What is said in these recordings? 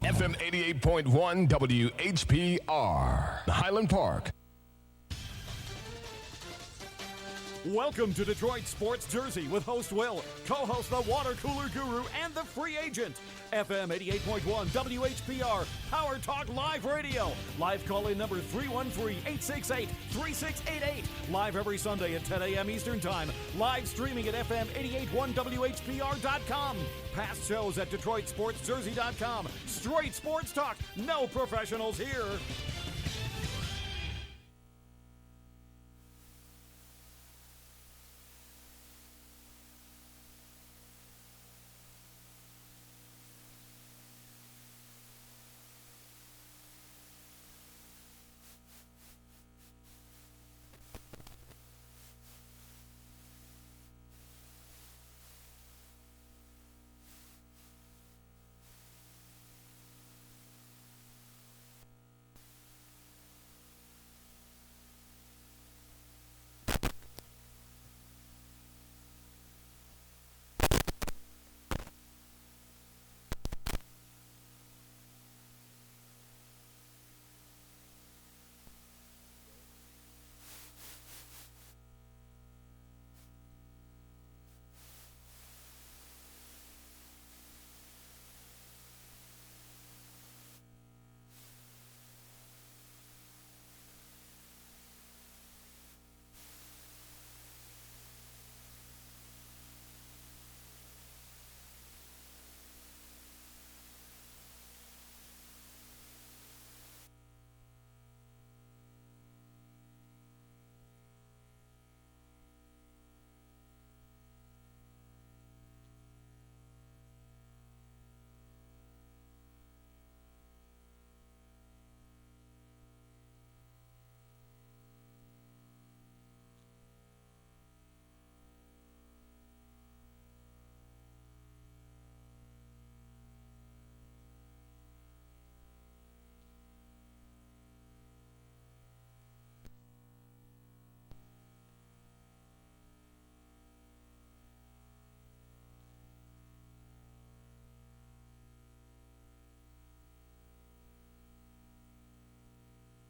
FM 88.1 WHPR, Highland Park. Welcome to Detroit Sports Jersey with host Will, co-host the Water Cooler Guru and the Free Agent. FM 88.1 WHPR, Power Talk Live Radio. Live call-in number 313-868-3688. Live every Sunday at 10 a.m. Eastern Time. Live streaming at FM881WHPR.com. Past shows at DetroitSportsJersey.com. Straight sports talk, no professionals here.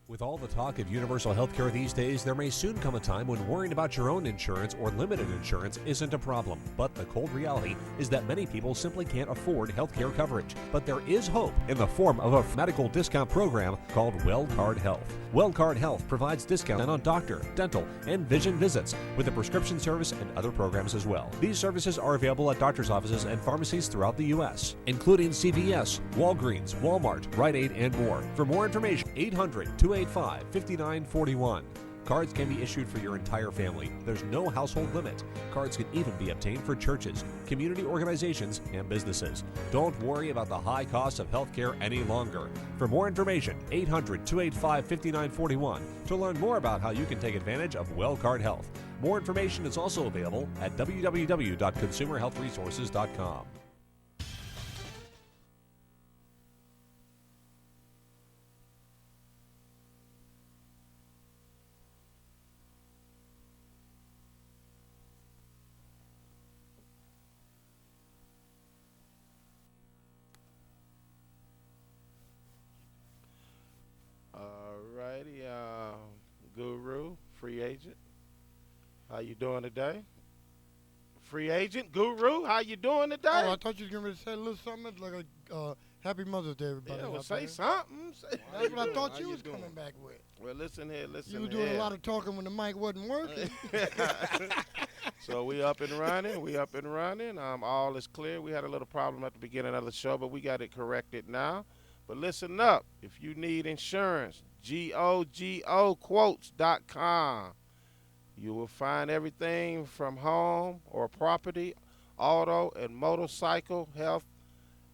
With all the talk of universal health care these days, there may soon come a time when worrying about your own insurance or limited insurance isn't a problem. But the cold reality is that many people simply can't afford health care coverage. But there is hope in the form of a medical discount program called WellCard Health. WellCard Health provides discounts on doctor, dental, and vision visits with a prescription service and other programs as well. These services are available at doctor's offices and pharmacies throughout the U.S., including CVS, Walgreens, Walmart, Rite Aid, and more. For more information, 800-285-5941. Cards can be issued for your entire family. There's no household limit. Cards can even be obtained for churches, community organizations, and businesses. Don't worry about the high cost of health care any longer. For more information, 800-285-5941 to learn more about how you can take advantage of WellCard Health. More information is also available at www.consumerhealthresources.com. Alrighty, Guru, Free Agent, how you doing today? Free Agent, Guru, how you doing today? Oh, I thought you were going to say a little something like a Happy Mother's Day, everybody. Yeah, well, say something. That's what I thought you was coming back with. Well, listen here. You were doing a lot of talking when the mic wasn't working. So we up and running. All is clear. We had a little problem at the beginning of the show, but we got it corrected now. But listen up. If you need insurance, GOGOquotes.com. You will find everything from home or property, auto and motorcycle, health,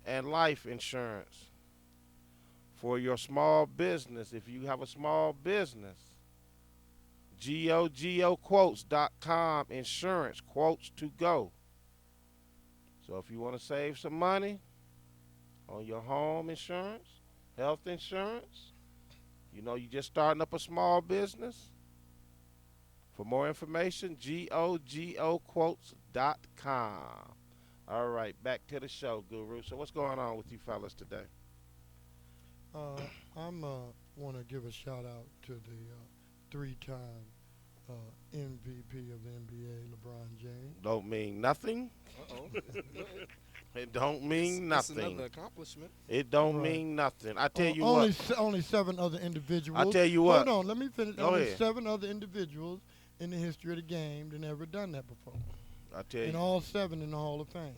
and life insurance. For your small business, if you have a small business, GOGOquotes.com, insurance, quotes to go. So if you want to save some money on your home insurance, health insurance, you know you're just starting up a small business. For more information, GOGOquotes.com. All right, back to the show, Guru. So what's going on with you fellas today? I'm want to give a shout out to the three-time MVP of the NBA, LeBron James. Don't mean nothing. Uh-oh. It don't mean It's nothing. another accomplishment. It don't Right. mean nothing. I tell you only what. only 7 other individuals. I tell you what. Hold on, let me finish. Go only ahead. 7 other individuals in the history of the game that never done that before, I tell and you. all 7 in the Hall of Fame.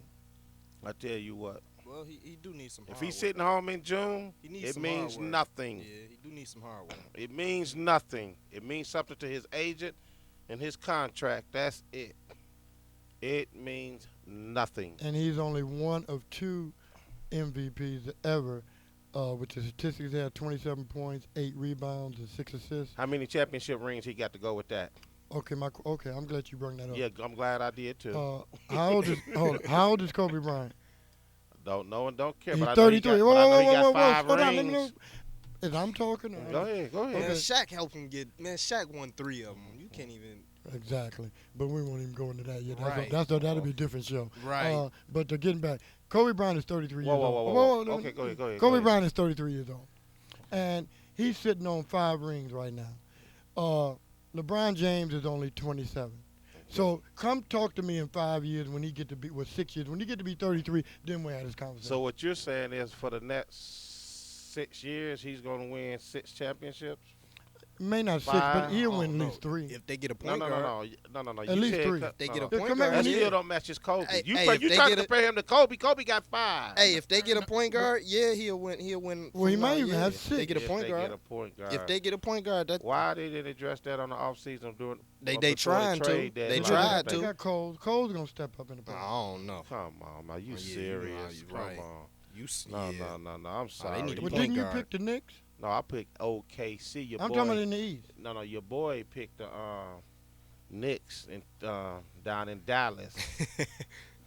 I tell you what. Well, he do need some If hard he's work. sitting home in June, He needs it some means hard work. nothing. Yeah, he do need some hard work. It means nothing. It means something to his agent and his contract. That's it. It means nothing. And he's only one of 2 MVPs ever, with the statistics. He had 27 points, 8 rebounds, and 6 assists. How many championship rings he got to go with that? Okay, I'm glad you brought that up. Yeah, I'm glad I did too. How old is Kobe Bryant? Don't know and don't care. He's but I know he 33. got, Whoa, but I know whoa, he whoa, got whoa, 5 hold on, let me rings. know. As I'm talking. Go ahead. Go ahead. Man, Shaq helped him get. Man, Shaq won 3 of them. You can't even. Exactly, but we won't even go into that yet. Right. That'll be a different show. Right. But getting back, Kobe Bryant is 33 years Whoa, old. whoa. Okay, go ahead. Go ahead. Kobe Bryant is 33 years old, and he's sitting on 5 rings right now. LeBron James is only 27. So come talk to me in 5 years when he get to be 6 years when he get to be 33. Then we have this conversation. So what you're saying is for the next 6 years, he's going to win 6 championships? May not 6, 5. but he'll win at No. least 3. If they get a No, point guard. no. At You least said 3. They get a no. point Come guard. on, That Yeah. still don't match his Kobe. Hey, you if you they trying get to a- compare him to Kobe. Kobe got 5. Hey, if they get a point guard, yeah, he'll win. He'll win. Well, he from might now, even yeah. have If they 6. get a point If they guard. get a point guard. If they get a point guard, that Why they didn't address that on the offseason during They before the trying to. trade They deadline? tried They to. got Cole. Cole's gonna step up in the I play. don't know. Come on, man. You Oh, yeah, serious? you Come right. on. Yeah. No. I'm sorry. need a Well, point didn't you guard. pick the Knicks? No, I picked OKC. Your I'm boy. talking about in the East. No, your boy picked the Knicks in, down in Dallas.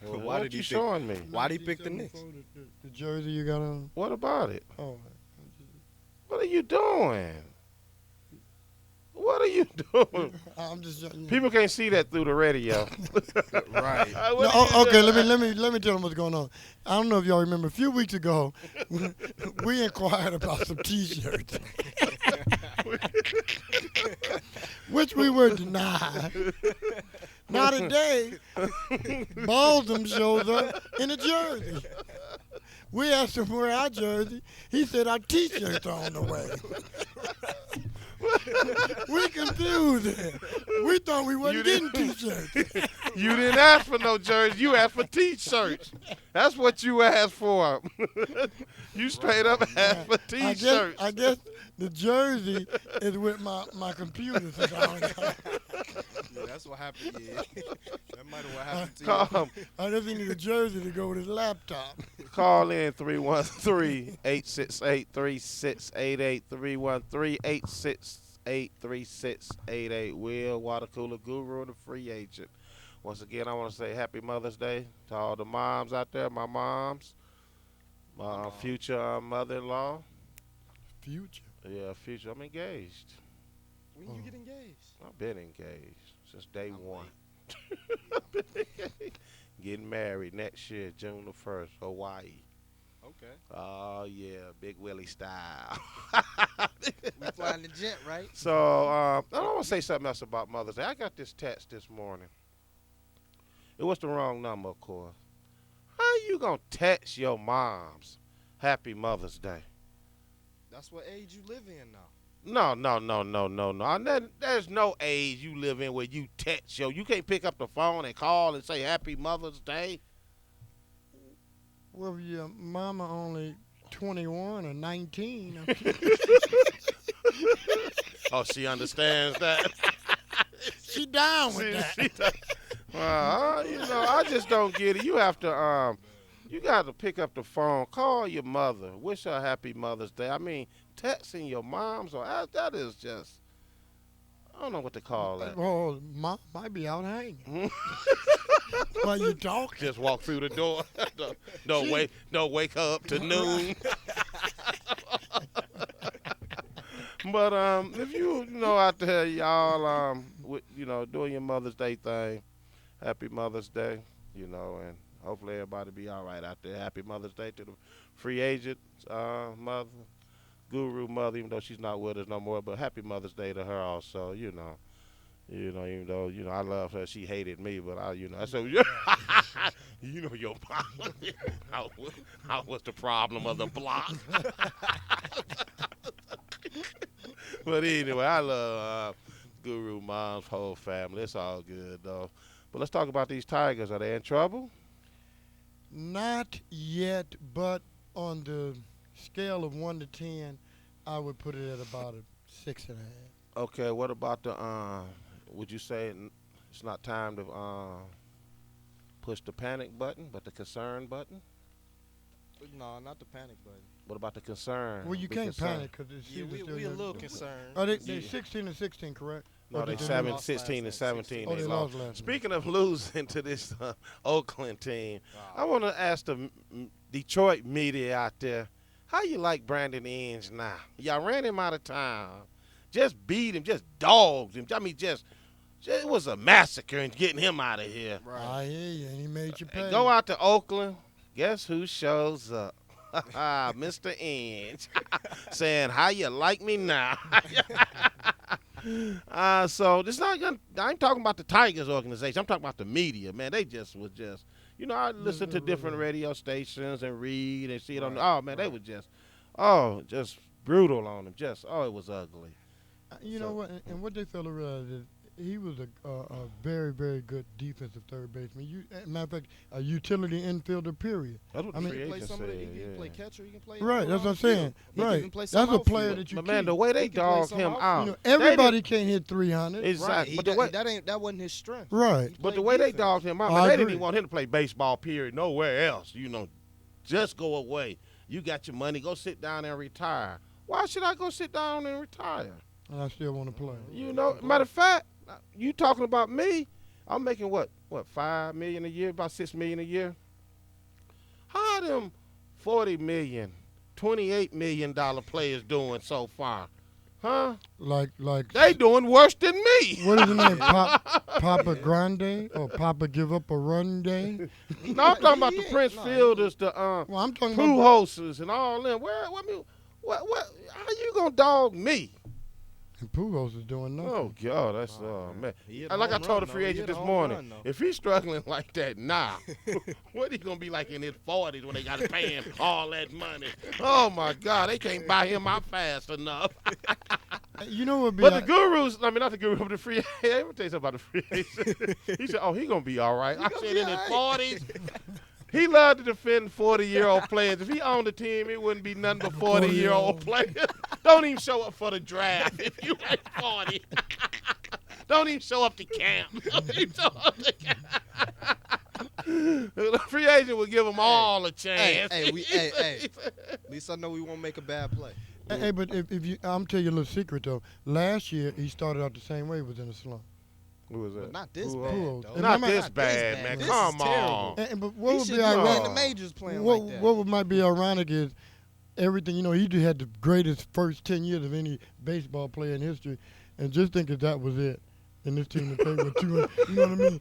Why what did you he showing me? Why'd he pick the Knicks? The jersey you got on? What about it? Oh, What are you doing? What are you doing? I'm just. People can't see that through the radio. Right. What No, are you okay, doing? let me tell them what's going on. I don't know if y'all remember. A few weeks ago, we inquired about some T-shirts, which we were denied. Now today, Baldwin shows up in a jersey. We asked him where our jersey. He said our T-shirts are on the way. We confused. We thought we wasn't You getting T-shirts. You didn't ask for no jersey. You asked for T-shirts. That's what you asked for. You straight up asked for T-shirts. I guess the jersey is with my computer. So Yeah, that's what happened. Yeah. That might have what happened to you. I just need a jersey to go with his laptop. Call in 313-868-3688, 313-868-3688. Will, water cooler guru, and the free agent. Once again, I want to say happy Mother's Day to all the moms out there, my moms, my future mother-in-law. Future. Yeah, future. I'm engaged. When you get engaged? I've been engaged since day one. late. Getting married next year, June the 1st, Hawaii. Okay. Oh, yeah, Big Willie style. We flying the jet, right? So, I don't want to say something else about Mother's Day. I got this text this morning. It was the wrong number, of course. How you going to text your moms Happy Mother's Day? That's what age you live in now. No. There's no age you live in where you text you can't pick up the phone and call and say Happy Mother's Day. Well, your mama only 21 or 19. Oh, she understands that. She down with that. I just don't get it. You have to, you got to pick up the phone, call your mother, wish her Happy Mother's Day. I mean, texting your moms that is just, I don't know what to call that. Well, mom might be out hanging. While you talking. Just walk through the door. Don't wake her up to noon. But if you out there, y'all, doing your Mother's Day thing, Happy Mother's Day, and hopefully everybody be all right out there. Happy Mother's Day to the free agent mother. Guru mother, even though she's not with us no more. But happy Mother's Day to her also. Even though I love her, she hated me. But I said, your mom. How was the problem of the block? But anyway, I love Guru mom's whole family. It's all good though. But let's talk about these Tigers. Are they in trouble? Not yet, but on the scale of 1 to 10, I would put it at about a 6.5. Okay. What about the? Would you say it's not time to push the panic button, but the concern button? No, not the panic button. What about the concern? Well, you Be can't concerned. panic because We a little concerned. Are they 16 and 16, correct? No, Or they did 16 and 17. Oh, they they lost. lost last night. Speaking of losing to this Oakland team, Wow. I want to ask the Detroit media out there, how you like Brandon Inge now? Y'all ran him out of town, just beat him, just dogged him. I mean, just it was a massacre in getting him out of here. I hear you, and he made you pay. Go out to Oakland. Guess who shows up? Mr. Inge saying, how you like me now? So this not gonna. I ain't talking about the Tigers organization. I'm talking about the media, man. They just was just. I listen to different radio stations and read and see it on. Oh man, they were just brutal on him. It was ugly. You know what? And what they fail to realize is he was a very, very good defensive third baseman. Matter of fact, a utility infielder. Period. That's what I the mean, free Play agent some of said. the, he can play Yeah. catcher. He can play. Right, that's what I'm saying. He can Right, even play that's some a player outfield. that you But man, the keep. way they He can play dogged some him outfield. out. You know, everybody can't hit 300. Exactly. Right, But the way that wasn't his strength. Right. He But the played way they defense. dogged him out, I man, they didn't agree. even want him to play baseball, period, nowhere else. Just go away. You got your money. Go sit down and retire. Why should I go sit down and retire? And I still want to play. Matter of fact, you talking about me, I'm making what, $5 million a year, about $6 million a year? How them $40 million, $28 million players doing so far? Huh? Like They doing worse than me. what is his name? Papa Grande or Papa Give Up a Run Day? No, I'm talking about the Yeah. Prince No, Fielders, the Well, I'm talking about. Pujolses and all them. What? How you gonna dog me? And Pujols is doing nothing. Oh God, that's man. He hit a Like I home told run, the free though. He agent hit a this home morning, run, though. if he's struggling like that now, what he gonna be like in his 40s when they got to pay him all that money? Oh my God, they can't buy him out fast enough. You know what? But the gurus, I mean not the guru, but the free agent. Let me tell you something about the free agent. He said, "Oh, he gonna be all right." I said, in his 40s. He loved to defend 40-year-old players. If he owned a team, it wouldn't be nothing but 40-year-old players. Don't even show up for the draft if you ain't 40. Don't even show up to camp. Don't even show up to camp. The free agent would give them all a chance. Hey. At least I know we won't make a bad play. Hey, but if you, I'm tell you a little secret though. Last year he started out the same way. He was in a slump. Who was that? But not this Who- bad, Pujols. though. And Not remember- this bad, man. This Come is terrible. on. But what He would should be be in ironic? the majors playing What, like that. what might be ironic is everything. He just had the greatest first 10 years of any baseball player in history, and just think if that was it. And this team that played with 200, you know what I mean?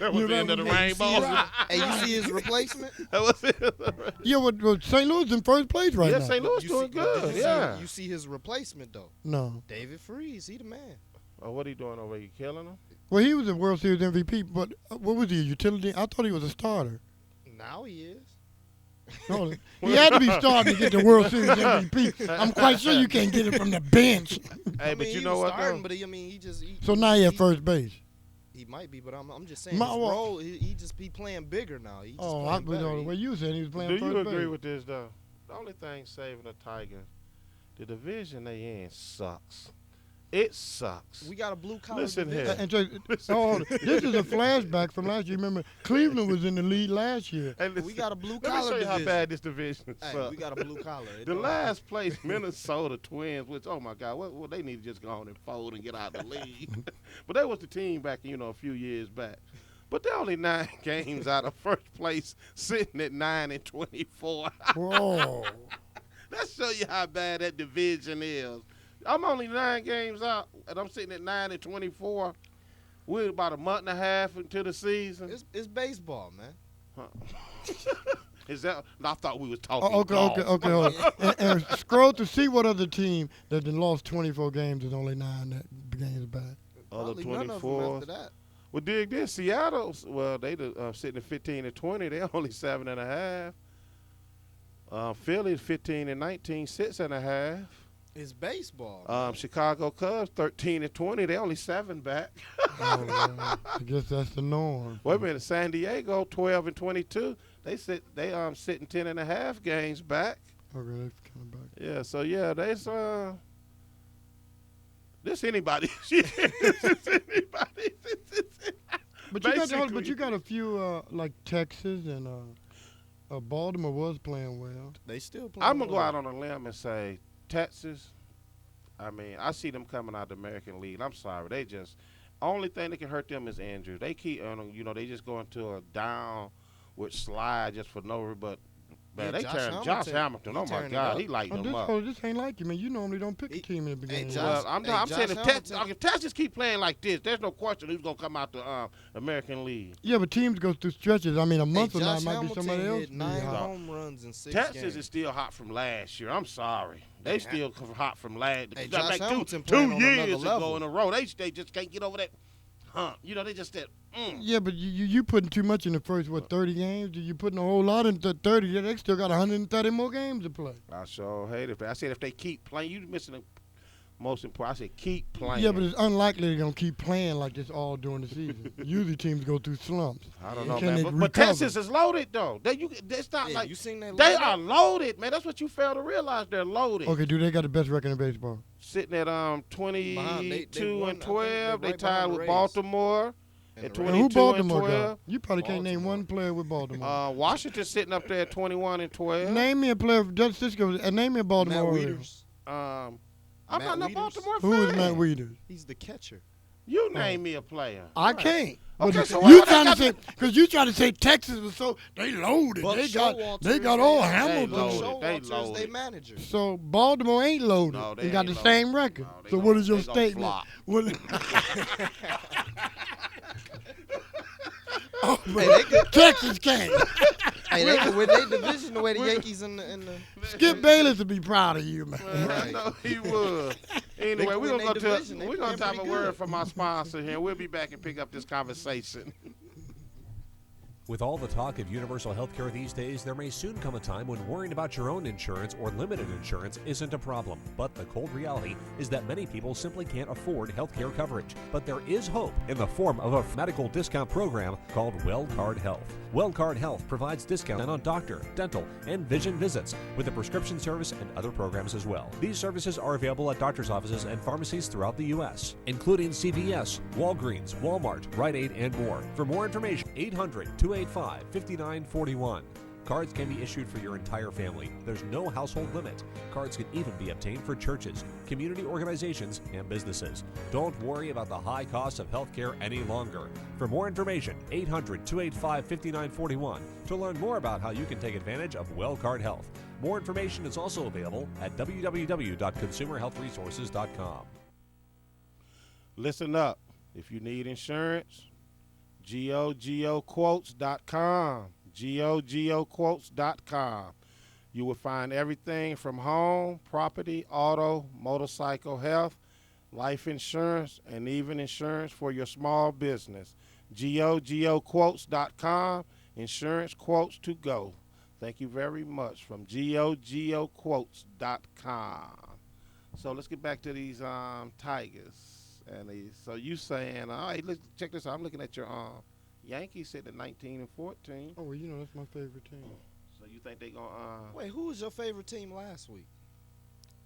That was the end of the rainbow. Hey, you see his replacement? That was it. Yeah, well, St. Louis in first place right Yeah, now. St. Louis You doing see- good. you Yeah. See, you see his replacement though. No. David Freese, he the man. Oh, what he doing over here? Killing him? Well, he was a World Series MVP, but what was he, a utility? I thought he was a starter. Now he is. No, he had to be starting to get the World Series MVP. I'm quite sure you can't get it from the bench. Hey, I but mean, you he know was what? starting, Though? but he just. So now he at first base. He might be, but I'm just saying My- his well- role. He just be playing bigger now. He just Oh, I playing was better. on the way you said he was playing Do first you base. agree with this, though? The only thing saving the Tigers, the division they in sucks. It sucks. We got a blue collar Listen division. here. And this is a flashback from last year. Remember, Cleveland was in the lead last year. And We got a blue let me collar show you how division. bad this division Hey, sucks. we got a blue collar. It The don't- last place, Minnesota Twins, which, oh, my God, well, they need to just go on and fold and get out of the league. But that was the team back, a few years back. But they're only 9 games out of first place, sitting at 9-24. Whoa. That show you how bad that division is. I'm only 9 games out, and I'm sitting at 9-24. We're about a month and a half into the season. It's baseball, man. Is that? I thought we was talking Okay, golf. okay. Hold on. And scroll to see what other team that then lost 24 games and only 9 games back. Other Probably none of them 24. after that. Well, dig this. Seattle, well, they sitting at 15-20. They're only 7.5. Philly 15-19, 6.5. It's baseball. Chicago Cubs 13-20. They only 7 back. Oh, man. I guess that's the norm. Wait a minute. San Diego 12-22. They sitting 10.5 games back. Okay, that's kind of back. Yeah. So yeah, there's this anybody. But you got a few like Texas and Baltimore was playing well. They still playing. I'm gonna go out on a limb and say Texas. I mean, I see them coming out of the American League. I'm sorry, they just only thing that can hurt them is injury. They keep, they just go into a downward slide just for no. But man, they turned Josh Hamilton. Oh my God, he lighting them up. This ain't like you, man. You normally don't pick a team in the beginning. Well, I'm saying if Texas keep playing like this, there's no question who's gonna come out the American League. Yeah, but teams go through stretches. I mean, a month from now Josh might be somebody Hamilton else. hit 9 home runs in 6 Texas games. is still hot from last year. I'm sorry. They still hot from last Hey, like Josh Hamilton 2 playing on years another ago level. in a row. They just can't get over that hump. They just that. Yeah, but you putting too much in the first 30 games? You putting a whole lot into 30. Yeah, they still got 130 more games to play. I sure hate it. I said if they keep playing, you missing the most important. I said keep playing. Yeah, but it's unlikely they're gonna keep playing like this all during the season. Usually teams go through slumps. I don't know, Can they man. But recover? Texas is loaded though. It's not like you seen they loaded? are loaded, man. That's what you fail to realize. They're loaded. Okay, do they got the best record in baseball? Sitting at 22 won, and 12. They right tied behind the with Rays. Baltimore And at the Rays. 22 Who Baltimore and 12. got? You probably can't name Baltimore. one player with Baltimore. Washington sitting up there at 21 and 12. Name me a player. Just Cisco. Name me a Baltimore. Matt player. Weeders. I'm Matt not no Wieters? Baltimore fan. Who is Matt Weeders? He's the catcher. You name me a player. I can't. Okay, But so you what trying they to say because you trying to say Texas was so they loaded. Buck They got Showalter all is Hamilton. loaded. They Showalter is loaded. their manager. So Baltimore ain't loaded. No, they and got ain't the loaded. same record. No, they So gon- what is your they gon' statement? flop. What, oh, Hey, man. they could, Texas can't. hey, they could win their division the way the Yankees in the Skip Bayless would be proud of you, man. I know he would. Anyway, They we're win gonna their go division. They we're gonna playing have a pretty word good. from our sponsor here. We'll be back and pick up this conversation. With all the talk of universal health care these days, there may soon come a time when worrying about your own insurance or limited insurance isn't a problem. But the cold reality is that many people simply can't afford health care coverage. But there is hope in the form of a medical discount program called WellCard Health. WellCard Health provides discounts on doctor, dental, and vision visits with a prescription service and other programs as well. These services are available at doctor's offices and pharmacies throughout the U.S., including CVS, Walgreens, Walmart, Rite Aid, and more. For more information, 800-285-5941. Cards can be issued for your entire family. There's no household limit. Cards can even be obtained for churches, community organizations, and businesses. Don't worry about the high cost of healthcare any longer. For more information, 800-285-5941 to learn more about how you can take advantage of WellCard Health. More information is also available at www.consumerhealthresources.com. Listen up. If you need insurance, GOGOquotes.com. GOGOquotes.com. You will find everything from home, property, auto, motorcycle, health, life insurance, and even insurance for your small business. GOGOquotes.com. Insurance quotes to go. Thank you very much from GOGOquotes.com. So let's get back to these Tigers. And so you saying, all right, let's check this out. I'm looking at your Yankees sitting at 19 and 14. Oh, well, you know that's my favorite team. So you think they gonna? Wait, who was your favorite team last week?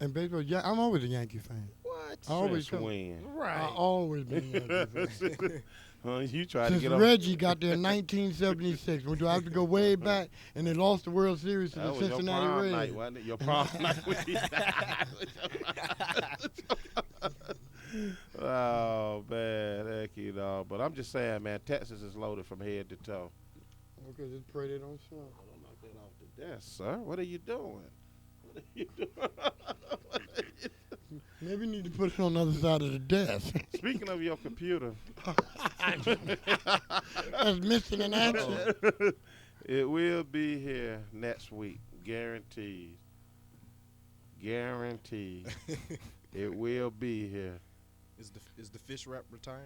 And baseball, yeah, I'm always a Yankee fan. What? I always Since come. when? I always been a Yankee fan. You try to Since get up. Reggie got there in 1976. We do have to go way back, and they lost the World Series to That the was your Cincinnati prom Reds. night, wasn't it? Your prom night. Oh man, heck you know. But I'm just saying, man, Texas is loaded from head to toe. Okay, just pray they don't slump. I don't knock that off the desk, sir. What are you doing? What are you doing? Maybe you need to put it on the other side of the desk. Speaking of your computer, That's missing in action. It will be here next week, guaranteed. Guaranteed. It will be here. Is the fish wrap retired?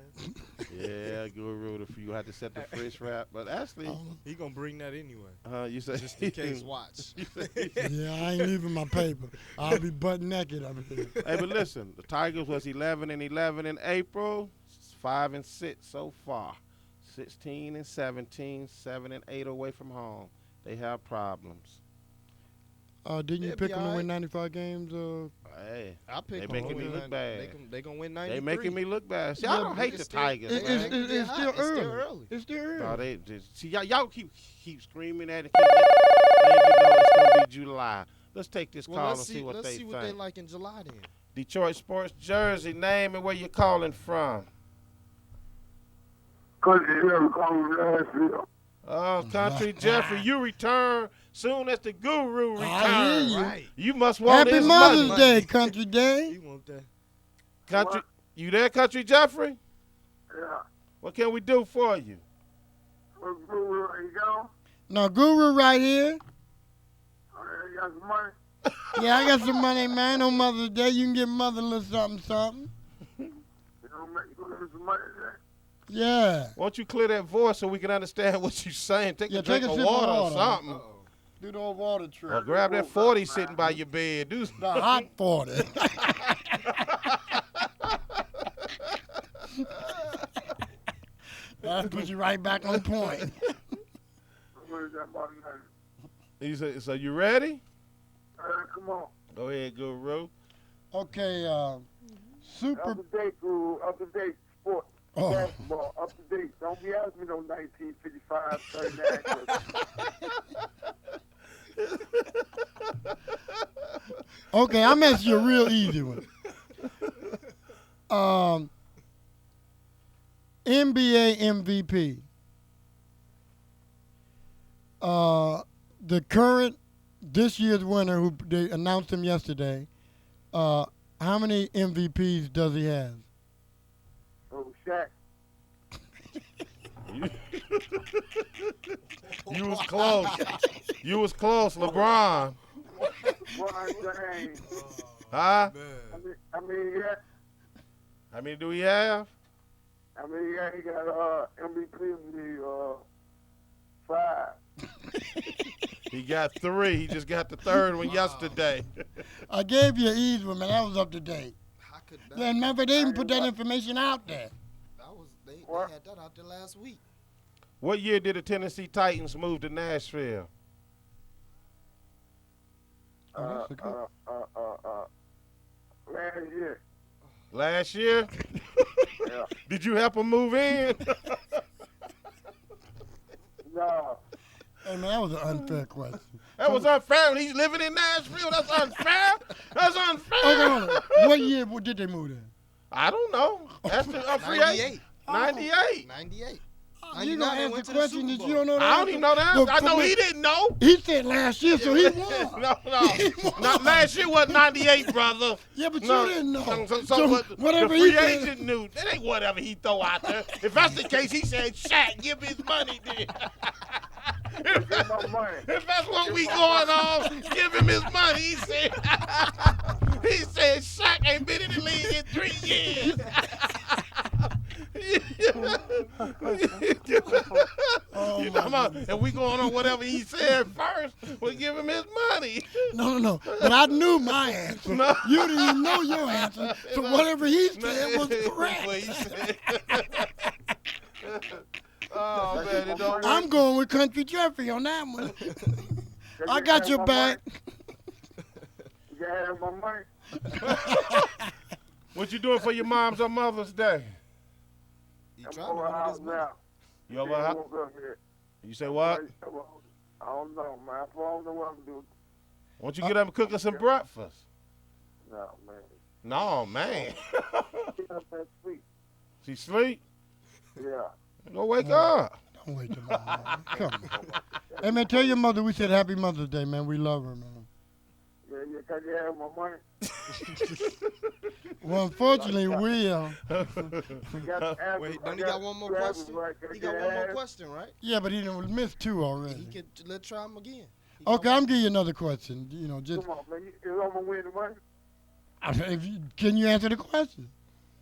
Yeah, Guru, you have to set the fish wrap. But actually, He gonna bring that anyway. you say Just in case. Watch. Yeah, I ain't leaving my paper. I'll be butt naked up here. Hey, but listen, the Tigers was 11-11 in April, 5-6 so far, 16-17, 7-8 away from home. They have problems. Didn't you They'll pick be them to all win right. 95 games? Hey, I pick They them making to me win look 90 bad. They gonna win 93. they making me look bad. See, Yeah, I don't but hate the it's still- Tigers, it- man. It's Get still hot. It's still early. early. It's still early. No, they just, see, y'all keep screaming at it. Keep it's gonna be July. Let's take this Well, call let's and see. see what Let's they see think. what they like in July then. Detroit Sports Jersey, name and where you calling from. Country Jeffrey, you return soon as the Guru I returns. hear you. Right. You must want Happy his Mother's money. Day, Country Day. You want that? Country, you there, Country Jeffrey? Yeah. What can we do for you? Where you go? Now, Guru right here. You got some money? Yeah, I got some money, man. On Mother's Day, you can get mother a little something, something. You gonna give me some money today? Yeah. Why don't you clear that voice so we can understand what you're saying? Take Yeah, a drink take a of sip of water or water. something. Do the old water trick. Or grab that 40 sitting by your bed. Do The hot 40. That'll put you right back on point. Where is that money? You say, so you ready? Come on. Go ahead, Guru. Okay, super. Up to date, Guru. Up to date sport. Oh. Basketball. Up to date. Don't be asking me no 1955, 39. Okay, I'm asking you a real easy one. NBA MVP. The current, this year's winner, who they announced him yesterday, how many MVPs does he have? Oh, Shaq. You was close. You was close, LeBron. Brian James. Huh? I mean, yeah. How many do we have? I mean, yeah, he got MVP of the 5. He got 3. He just got the 3rd one yesterday. I gave you an easy one, man. That was up to date. How could that? Yeah, remember, they didn't put that information out there. They What? had that out there last week. What year did the Tennessee Titans move to Nashville? Oh, that's a good- Last year. Last year? Yeah. Did you help him move in? No. Hey, man, that was an unfair question. That was unfair. He's living in Nashville. That's unfair. That's unfair. Okay, hold on. What year did they move there? I don't know. That's the free agent. 98. 98. You 99, gonna they answer went to the questions Super that Bowl. you don't know the I don't answer? even know that. Well, I know for he me- didn't know. He said last year, so he won. No. Not last year was 98, brother. Yeah, but No. you didn't know. So what, whatever the he free said. agent knew. That ain't whatever he throw out there. If that's the case, he said, Shaq, give me his money then. Give my money. If that's what we going on, give him his money. He said, Shaq ain't been in the league in 3 years. Oh, You my know about, and we going on whatever he said first. We'll give him his money. No. But I knew my answer. No. You didn't even know your answer. So whatever he said was correct. What he said. Oh man, it don't work. I'm going with Country Jeffrey on that one. I got your back. You gotta have my money. What you doing for your moms on Mother's Day? He I'm trying to over run his house money. now. You over how? You say what? I don't know, man. I don't know what I'm doing. Why don't you get up and cook us some breakfast? No, man. No, man. Get up and sleep. She sleep? Yeah. Go wake up. Don't wait till mom. Come on. Hey, man, tell your mother we said Happy Mother's Day, man. We love her, man. Yeah. Can you have my money? Well, unfortunately, we Wait, don't he got one more question? He got one more question, right? yeah, but he done missed 2 already. He could let's try him again. Okay, I'm giving you another question. Just Come on, man. You I'm gonna win the money? can you answer the question?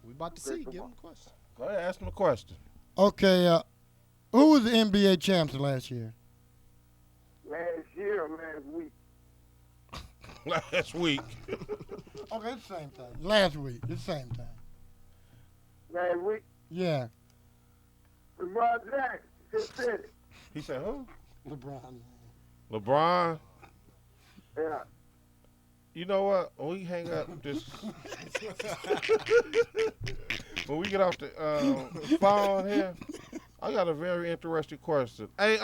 We about to see. Give him a question. Go ahead, ask him a question. Okay, who was the NBA champs last year? Last year or last week? Last week. Okay, it's the same time. Last week, it's the same time. Last week? Yeah. LeBron James just said it. He said who? LeBron. LeBron. Yeah. You know what? When we hang up this, when we get off the phone here, I got a very interesting question. Hey,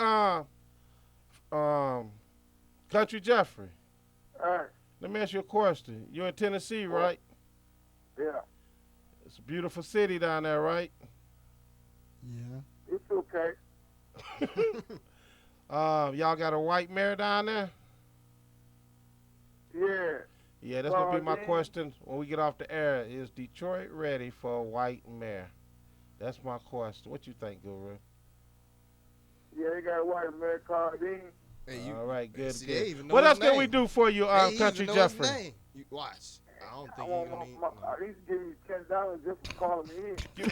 Country Jeffrey, All right. let me ask you a question. You're in Tennessee, right? Yeah. It's a beautiful city down there, right? Yeah. It's okay. Y'all got a white mayor down there? Yeah. Yeah, that's gonna be my yeah. question when we get off the air. Is Detroit ready for a white mayor? That's my question. What you think, Guru? Yeah, they got a white man called in. Hey, All right, good. see, good. they even know What his else can we name. do for you, Hey, he Country even know his Jeffrey? name. You watch. I don't I think want he gonna need. at least give you $10 just for calling me in.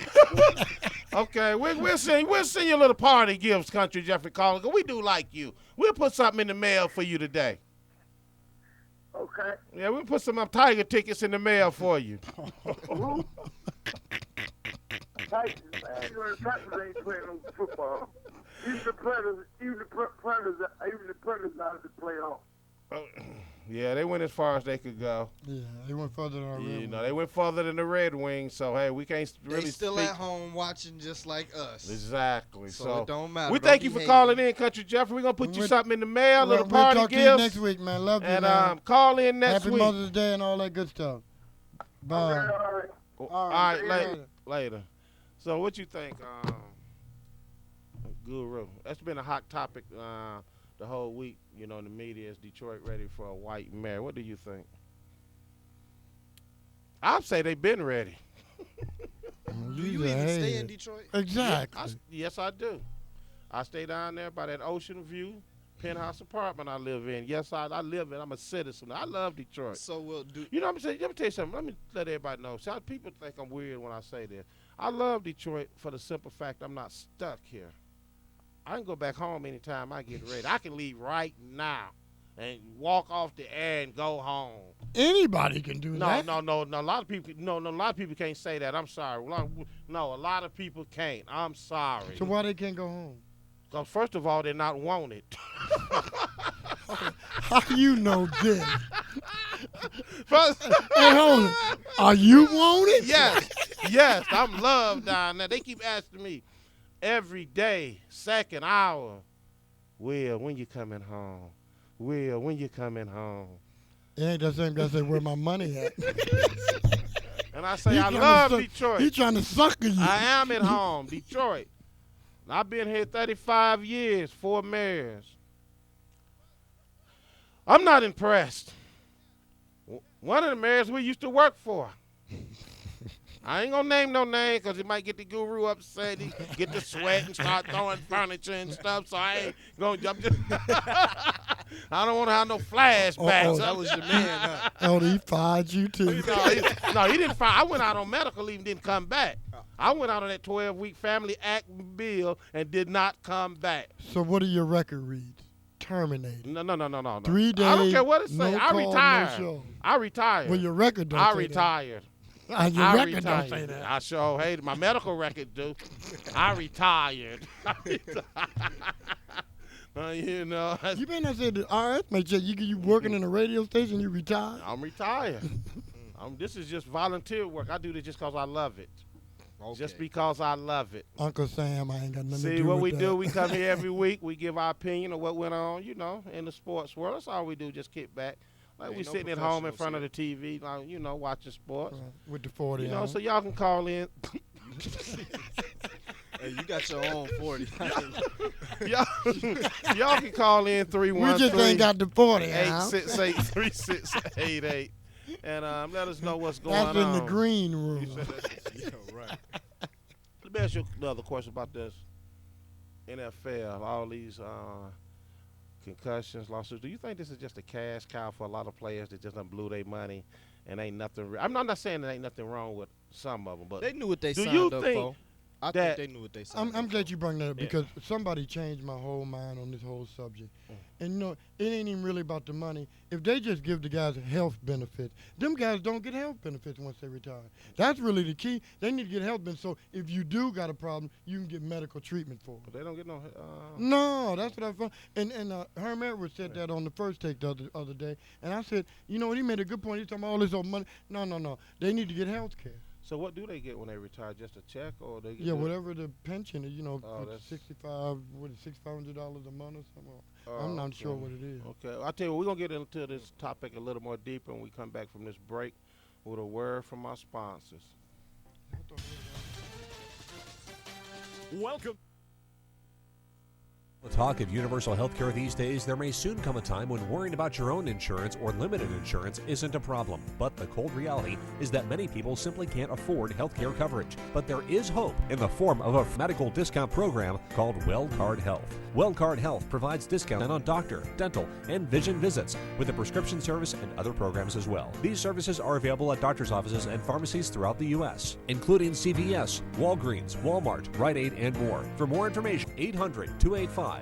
Okay, we'll send you a little party gifts, Country Jeffrey calling. We do like you. We'll put something in the mail for you today. Okay. Yeah, we'll put some Tiger tickets in the mail for you. Titans, man. You know, the Titans ain't playing no football. Even the Predators out of the playoffs. Yeah, they went as far as they could go. Yeah, they went further than our Red Wings. They went further than the Red Wings. So hey, we can't They really still speak. at home watching just like us. Exactly. So it don't matter. We Don't thank be you for hating. calling in, Country Jeffrey. We're gonna put you We'll- something in the mail, little We'll party talk to you gifts, next week, man. Love you, and man. call in next Happy week. Mother's Day and all that good stuff. Bye. All right. All right, later. So what you think, Guru? That's been a hot topic the whole week. In the media, is Detroit ready for a white mayor? What do you think? I'd say they've been ready. Do you even stay in Detroit? Exactly. Yes, I do. I stay down there by that Ocean View penthouse apartment I live in. Yes, I live in. I'm a citizen. I love Detroit. So we'll do. You know what I'm saying? Let me tell you something. Let me let everybody know. See, people think I'm weird when I say this. I love Detroit for the simple fact I'm not stuck here. I can go back home anytime I get ready. I can leave right now and walk off the air and go home. Anybody can do that. No. A lot of people, a lot of people can't say that. I'm sorry. No, a lot of people can't. I'm sorry. So why they can't go home? Because first of all, they're not wanted. How you know this? First, Hey, hold on. Are you wanted? yes, I'm loved down there. They keep asking me every day, second hour, Will, when you coming home? Will, when you coming home? It ain't that same guy say where my money at. And I say, I love Detroit. He trying to sucker you. I am at home, Detroit. I've been here 35 years, 4 mayors. I'm not impressed. One of the mayors we used to work for. I ain't gonna name no name because it might get the Guru upset. He get the sweat and start throwing furniture and stuff. So I ain't gonna jump. I don't want to have no flashbacks. That was your man, huh? Oh, he fired you too. No, he didn't fire. I went out on medical leave and didn't come back. I went out on that 12-week Family Act bill and did not come back. So what are your record reads? Terminated. No. 3 days. I don't care what it say. No I call, retired. No show. I retired. Well, your record don't I say retired. That. Your I record retired. don't say that. I sure hate my medical record do. I retired. You know. You may not say the IRS make sure you working in a radio station, you retired. I'm retired. This is just volunteer work. I do this just because I love it. Okay. Just because I love it. Uncle Sam, I ain't got nothing to See do what with we that. do? We come here every week. We give our opinion of what went on, in the sports world. That's all we do. Just kick back. Like we no sitting at home in professionals front of the TV, like, watching sports. With the 40 So y'all can call in. Hey, you got your own 40. Y'all can call in 313. We just ain't got the 40, huh? 868-3688 and let us know what's going on. That's in the green room. Yeah, right. Let me ask you another question about this NFL, all these concussions, lawsuits. Do you think this is just a cash cow for a lot of players that just done blew their money and ain't nothing? I'm not saying there ain't nothing wrong with some of them, but They knew what they do signed you up think for. I that- think they knew what they signed up I'm glad for. you brought that up because somebody changed my whole mind on this whole subject. And you know, it ain't even really about the money. If they just give the guys health benefits, them guys don't get health benefits once they retire. That's really the key. They need to get health benefits. So if you do got a problem, you can get medical treatment for it. they don't get no. No, that's what I found. And Herm Edwards said that on the first take the other day. And I said, you know what, he made a good point. He's talking about all this old money. No. They need to get health care. So what do they get when they retire? Just a check, or they get? Yeah, whatever the pension is, you know, that's $6,500 a month or something. I'm not sure what it is. Okay, I'll tell you what, we're gonna get into this topic a little more deeper when we come back from this break with a word from our sponsors. Welcome. The talk of universal health care these days, there may soon come a time when worrying about your own insurance or limited insurance isn't a problem. But the cold reality is that many people simply can't afford health care coverage. But there is hope in the form of a medical discount program called WellCard Health. WellCard Health provides discounts on doctor, dental, and vision visits with a prescription service and other programs as well. These services are available at doctor's offices and pharmacies throughout the U.S., including CVS, Walgreens, Walmart, Rite Aid, and more. For more information, 800-285-5941.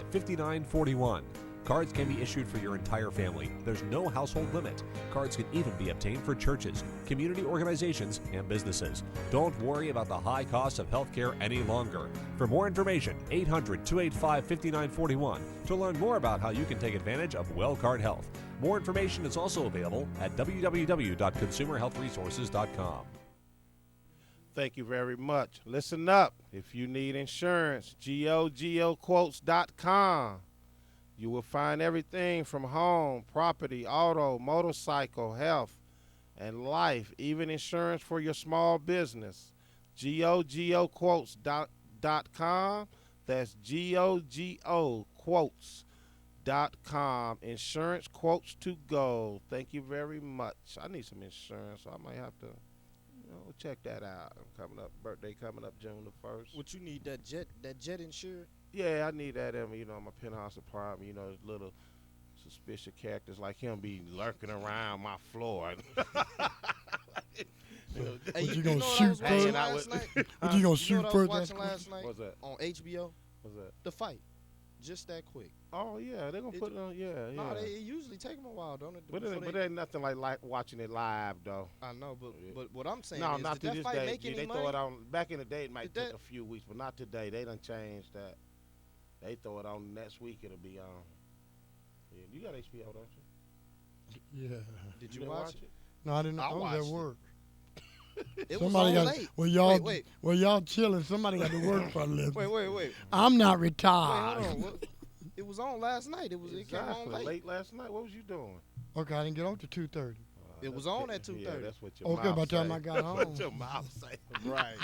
Cards can be issued for your entire family. There's no household limit. Cards can even be obtained for churches, community organizations, and businesses. Don't worry about the high cost of healthcare any longer. For more information, 800-285-5941 to learn more about how you can take advantage of WellCard Health. More information is also available at www.consumerhealthresources.com. Thank you very much. Listen up. If you need insurance, goquotes.com. You will find everything from home, property, auto, motorcycle, health, and life, even insurance for your small business. goquotes.com. That's goquotes.com. Insurance quotes to go. Thank you very much. I need some insurance, so I might have to check that out. I'm coming up, birthday coming up June the 1st. What you need, that jet insured? Yeah, I need that in my penthouse apartment, little suspicious characters like him be lurking around my floor. Hey, you gonna know what I shoot was watching first? last night? What you gonna shoot what I was first? watching last night What's that? on HBO? What's that? The Fight. Just that quick. Oh, yeah, they're going to put it on, yeah. No, it usually take them a while, don't it? But it ain't nothing like watching it live, though. I know, but what I'm saying No, is, not did to that this fight day. make any They money? throw it on. Back in the day, it might Did take that- a few weeks, but not today. They done changed that. They throw it on next week. It'll be on. Yeah, you got HBO, don't you? Yeah. Did you didn't watch it? No, I didn't. I I was watched at it. work. It Somebody was on got. late. Well, y'all. Wait. Well, y'all chilling. Somebody got to work for a living. Wait. I'm not Wait, retired. hold on. It was on last night. It came on Exactly. late. Last night. What was you doing? Okay, I didn't get off to 2:30. It was on at 2:30. Yeah, that's what your Okay, mouth by the time say. I got That's home. what your mouth say. Right.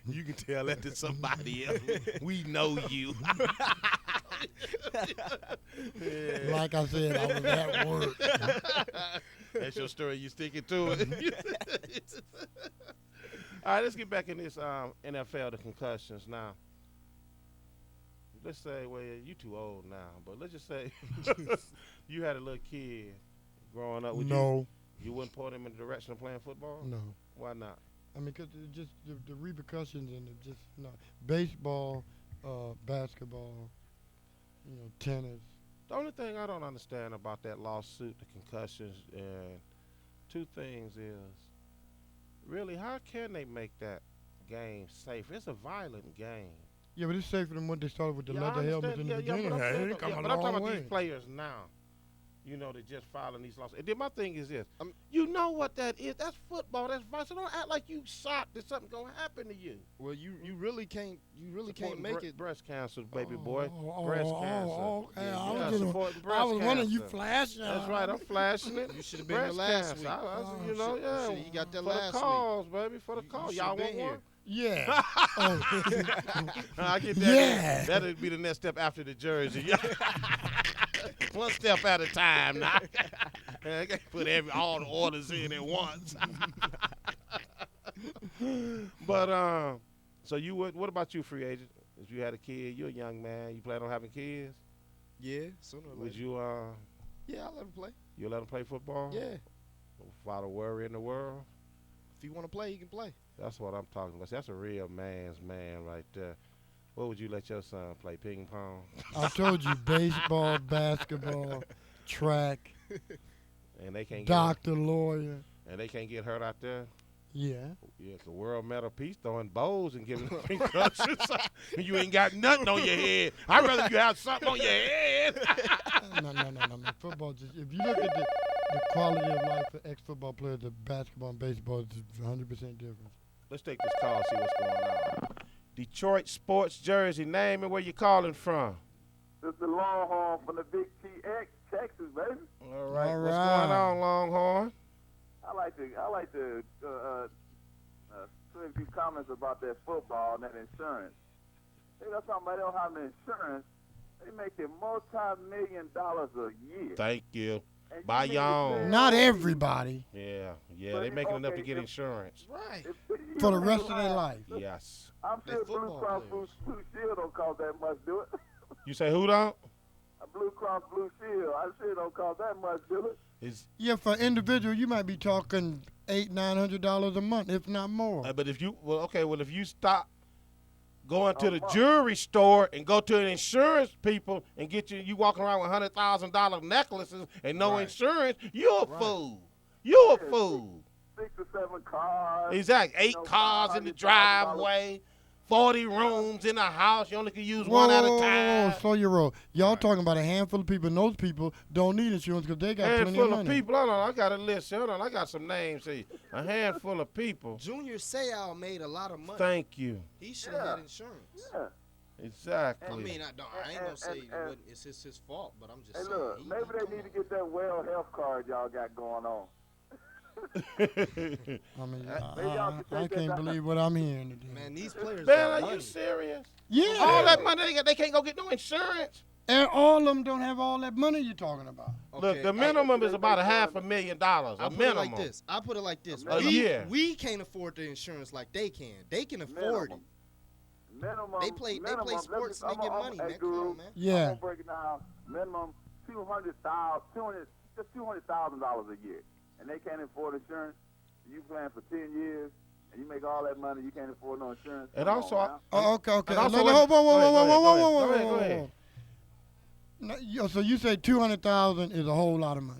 you can tell that to somebody else. We know you. Like I said, I was at work. That's your story. You sticking to it. All right, let's get back in this NFL, the concussions now. Let's say, well, you too old now, but let's just say you had a little kid growing up. No, You wouldn't point him in the direction of playing football? no. Why not? I mean, because just the repercussions and just baseball, basketball, tennis. The only thing I don't understand about that lawsuit, the concussions, and two things is, really, how can they make that game safe? It's a violent game. Yeah, but it's safer than what they started with the I leather helmets in the understand. beginning. But I'm, Hey, saying, it come a but I'm long talking about way. these players now. They're just filing these lawsuits. And then my thing is this. You know what that is. That's football. That's violence. So don't act like you shocked that something going to happen to you. Well, you really can't make it. Breast cancer, baby boy. Breast cancer. Okay. Yeah, I was supporting breast I was wondering, you cancer. flashing. That's right. I'm flashing it. You should have been here Breast last cancer. week. Yeah. You got that For last the cause, baby. For the You cause. should've Y'all been want here. one? Yeah. Oh. I get that. Yeah. That'll be the next step after the jersey. One step at a time now. I can't put all the orders in at once. But so you would. What about you, free agent? If you had a kid, you're a young man. You plan on having kids? Yeah, sooner or later. Would you? Yeah, I'll let him play. You let him play football? Yeah. Without a worry in the world. If he want to play, he can play. That's what I'm talking about. That's a real man's man right there. What would you let your son play? Ping pong? I told you, baseball, basketball, track, And they can't doctor, lawyer. and they can't get hurt out there. Yeah. Yeah, it's a world medal piece throwing bows and giving concussions. You ain't got nothing on your head. I'd rather you have something on your head. No. Football just, if you look at the quality of life for ex-football players, the basketball and baseball is 100% different. Let's take this call, see what's going on. Detroit Sports Jersey, name and where you calling from. This is the Longhorn from the Big TX, Texas, baby. All right. All What's right. going on, Longhorn? I like to say a few comments about that football and that insurance. They got something they don't have the insurance. They making multi-million dollars a year. Thank you. And Buy you your mean to own. say, Not okay, everybody. Yeah, But they making enough okay, to get if- insurance. Right. For the rest of their life. Yes. I'm sure They Blue football Cross players. Blue Shield don't cost that much, do it? You say who don't? A Blue Cross Blue Shield, I sure don't cost that much, do it? It's, Yeah, for an individual, you might be talking $800-900 a month, if not more. but if you if you stop going to the month. jewelry store and go to the insurance people and get you walking around with $100,000 necklaces and no Right. insurance, you're a Right. fool. You're a fool. 6 or 7 cars. Exactly. 8 know, cars in the $500,000. driveway, 40 rooms in the house. You only can use one at a time. Slow your roll. Y'all talking about a handful of people, and those people don't need insurance because they got plenty of Handful money. of people. Hold on, I got a list. Hold on, I got some names here. A handful of people. Junior Seau made a lot of money. Thank you. He should have Yeah. had insurance. Yeah. Exactly. I mean, I ain't gonna say it's his fault, but I'm just Hey, saying. look, maybe they need to get that well health card y'all got going on. I mean, I can't believe what I'm hearing today. Man, these players Man, got are money. you serious? Yeah. All that money they got, they can't go get no insurance. And all of them don't have all that money you're talking about. Look, the minimum is about $500,000. I'll A put it minimum. like this. I'll put it like this. A year. We can't afford the insurance like they can. They can afford it. Minimum. They play minimum, sports and they get money, man. Come Guru, on, man. Yeah. I'm gonna break it down. Minimum $200,000 a year, and they can't afford insurance. You playing for 10 years, and you make all that money, you can't afford no insurance. And Come also, on now. Oh, okay. And also, No, wait- whoa. go ahead. So you say 200,000 is a whole lot of money.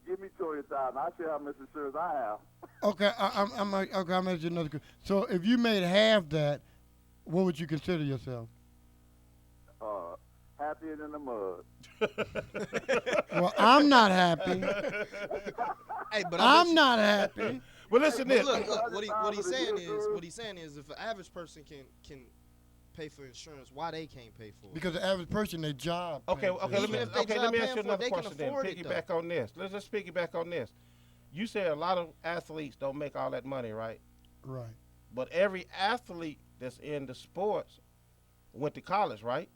Give me 20,000. I should have much insurance I have. Okay, I'm asking you another question. So if you made half that, what would you consider yourself? Happier than the mud. Well, I'm not happy. Hey, but I'm not happy. Well, listen But this. look, what he's saying is if an average person can pay for insurance, why they can't pay for it? Because the average person, their job. Okay, pays for let me Even if they ask job you paying for it, another they can question then. afford it, Piggyback on this. Let's just piggyback on this. You said a lot of athletes don't make all that money, right? Right. But every athlete that's in the sports went to college, right?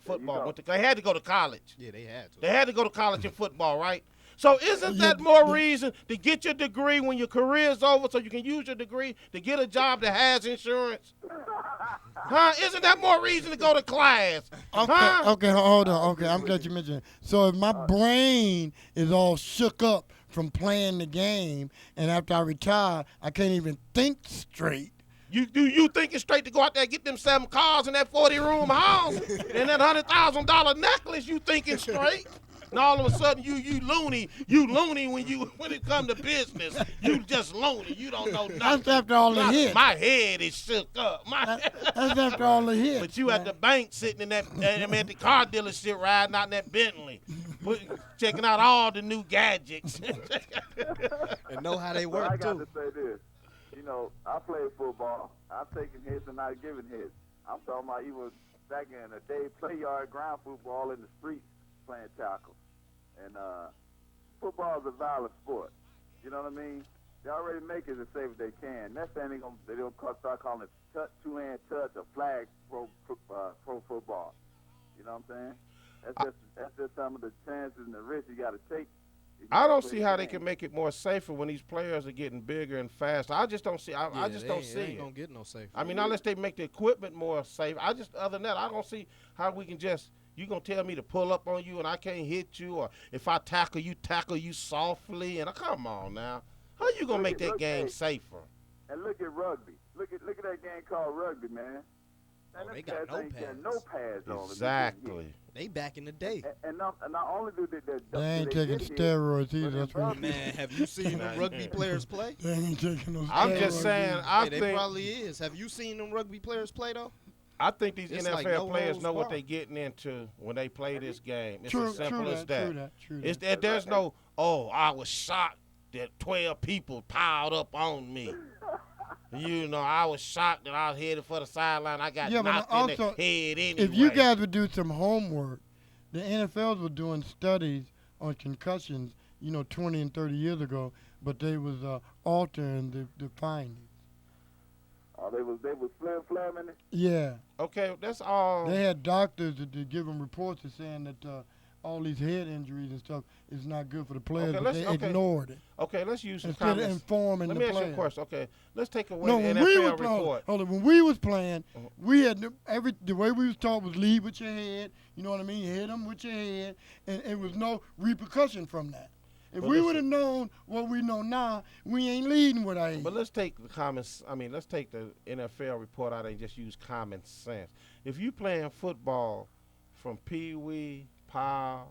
Football they had to go to college. Yeah, they had to. They had to go to college in football, right? So isn't that more reason to get your degree when your career is over so you can use your degree to get a job that has insurance? Huh? Isn't that more reason to go to class? Huh? Okay, hold on. Okay, I'm glad you mentioned it. So if my brain is all shook up from playing the game, and after I retire, I can't even think straight. You think it's straight to go out there and get them 7 cars in that 40-room house and that $100,000 necklace? You thinking straight? And all of a sudden you loony when it come to business. You just loony. You don't know nothing. That's after all the hits. My head is shook up. That's after all the hits. But you at the bank sitting in that, at the car dealership riding out in that Bentley, checking out all the new gadgets. And know how they But I work got too. to say this. You know, I played football. I've taken hits and not given hits. I'm talking about even back in the day, play yard ground football in the streets playing tackle. And football is a violent sport. You know what I mean? They already make it as safe as they can. Next thing they don't start calling it two-hand touch or flag pro football. You know what I'm saying? That's just some of the chances and the risks you got to take. I don't see how they can make it more safer when these players are getting bigger and faster. I just don't see. I just don't see it. Ain't it. gonna get no safer. I mean, unless they make the equipment more safe. Other than that, I don't see how we can just. You gonna tell me to pull up on you and I can't hit you, or if I tackle you softly, and come on now, how you gonna make that game safer? And look at rugby. Look at that game called rugby, man. Oh, they got no pads. No pads on. Exactly. They back in the day. And not only do they ain't taking steroids either. That's what man, have you seen them rugby players play? They ain't taking no steroids. I'm just saying. I they think probably is. Have you seen them rugby players play though? I think these It's NFL like no players holds know what barred. they're getting into when they play this game. It's True, as simple true as that, that. true that. There's no, I was shocked that 12 people piled up on me. You know, I was shocked that I was headed for the sideline. I got knocked in the head anyway. If you guys would do some homework, the NFLs were doing studies on concussions, 20 and 30 years ago, but they was altering the findings. Oh, they was flamming it? Yeah. Okay, that's all. They had doctors that give them reports saying that all these head injuries and stuff is not good for the players, but they ignored it. Okay, let's use some instead comments. of informing Let the me players. ask you a question. Okay, let's take away No, the when NFL we was report. when we was playing, we had the way we was taught was lead with your head. You know what I mean? Hit them with your head, and it was no repercussion from that. If we would have known what we know now, we ain't leading with our head. But let's take the comments. Let's take the NFL report out and just use common sense. If you playing football from Pee Wee, POW,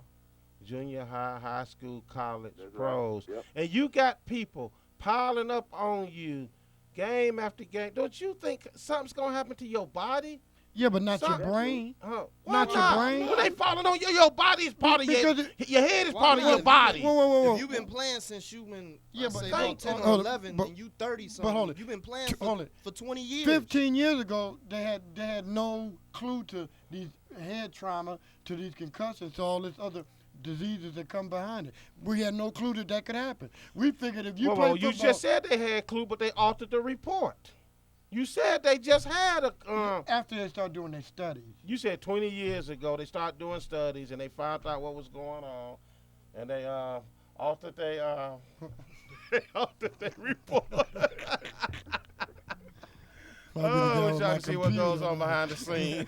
junior high, high school, college, pros, and you got people piling up on you game after game, don't you think something's going to happen to your body? Yeah, but not your brain. Not your brain. When they falling on you, your body is part of your head is part of your body. Whoa. If you've been playing since you've been, but about 10 or 11, and you 30-something, you've been playing for 20 years. 15 years ago, they had no clue to these head trauma, to these concussions, to all this other diseases that come behind it. We had no clue that could happen. We figured if you play football. You just said they had clue, but they altered the report. You said they just had a. After they started doing their studies. You said 20 years ago they started doing studies and they found out what was going on, and they altered their report. We're trying to see what goes on behind the scenes.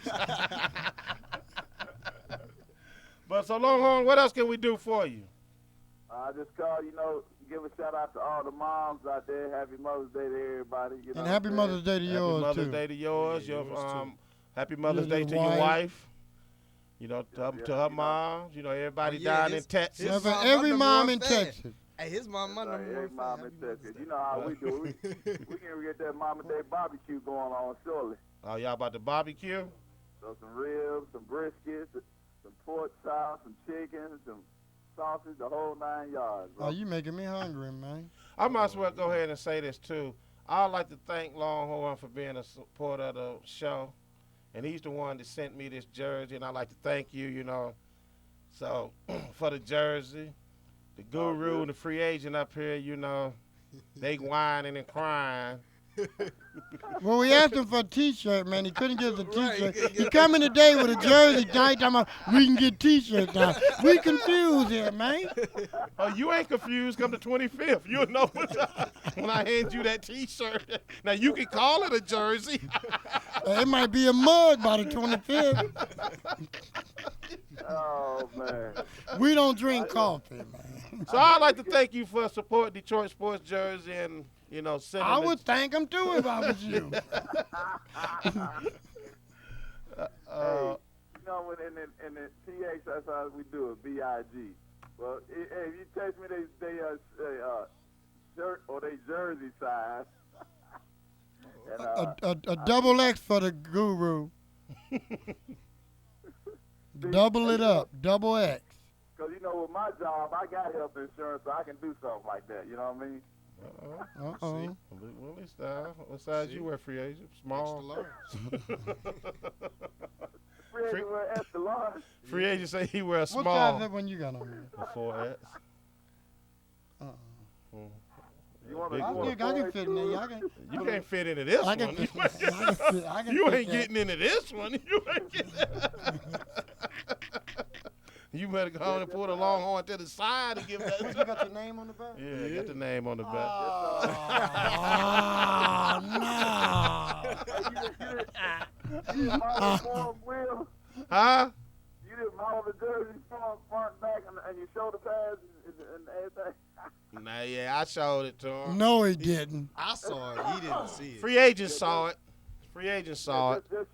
But so Longhorn, what else can we do for you? I just call, give a shout out to all the moms out there. Happy Mother's Day to everybody. And happy Mother's Day to yours, too. Happy Mother's Day to yours. Happy Mother's Day to your wife. To her mom. Everybody down in Texas. Every mom in Texas. Hey, his mom, my number one mom in Texas. You know how we do. We can get that Mama Day barbecue going on shortly. Oh, y'all about to barbecue? So some ribs, some briskets, some pork chops, some chicken, some sausage, the whole 9 yards. Bro. Oh, you making me hungry, man. I might as well go ahead and say this, too. I'd like to thank Longhorn for being a supporter of the show. And he's the one that sent me this jersey, and I'd like to thank you, So, for the jersey, the guru and the free agent up here, they whining and crying. Well, we asked him for a T-shirt, man. He couldn't get us a T-shirt. He coming today with a jersey tonight. We can get T-shirts now. We confused here, man. Oh, you ain't confused. Come the 25th. You'll know when I hand you that T-shirt. Now, you can call it a jersey. It might be a mug by the 25th. Oh, man. We don't drink coffee, man. So I'd like to thank you for supporting Detroit Sports Jersey and, sending I would thank him, too, if I was you. Hey, in the TH, that's how we do it, B-I-G. Well, if you text me they shirt or they jersey size. And, a double X for the guru. Double it up, double X. Because, with my job, I got health insurance, so I can do something like that. You know what I mean? Uh-oh. Willie style. What size you wear, free agent? Small? Free agent wear extra large. Free agent say he wears small. What size is that one you got on here? A 4X. You want I think I can fit in there. I can. You can't fit into this I one. can fit. I can You fit ain't that. getting into this one. You ain't getting. You better go on and put a longhorn to the side and give that. You got your name on the back? Yeah, got the name on the back. You didn't model for him, Will? Huh? You didn't model the jersey front, back, and your shoulder pads and everything? Nah, yeah, I showed it to him. No, he didn't. I saw it. He didn't see it. Free agents saw it. Free agents saw it. Just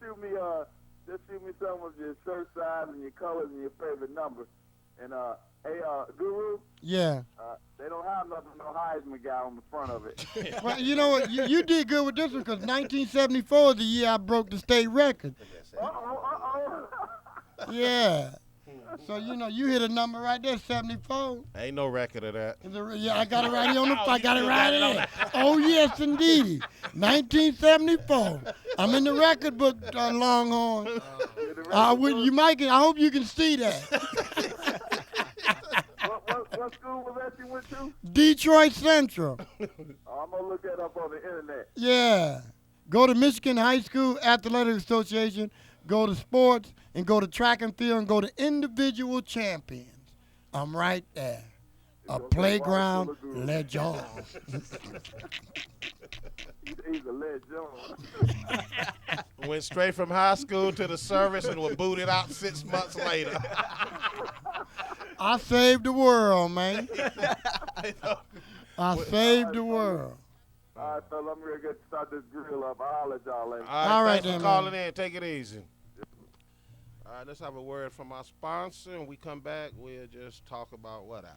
shoot me some of your shirt size and your colors and your favorite number. And hey, Guru, Yeah. they don't have no Heisman guy on the front of it. Well, you know what? You did good with this one because 1974 is the year I broke the state record. Uh-oh. Yeah. So, you hit a number right there, 74. Ain't no record of that. Yeah, I got it right here on the I got it right here. Oh, yes, indeed. 1974. I'm in the record book, Longhorn. I hope you can see that. What school was that you went to? Detroit Central. I'm going to look that up on the internet. Yeah. Go to Michigan High School Athletic Association, go to sports, and go to track and field, and go to individual champions. I'm right there. A playground legend. He's a legend. Went straight from high school to the service and was booted out 6 months later. I saved the world, man. I saved the world. All right, fella, I'm going to start this grill up. I'll let y'all later. All right, thanks then, for calling man. in. Take it easy. All right, let's have a word from our sponsor. When we come back, we'll just talk about whatever.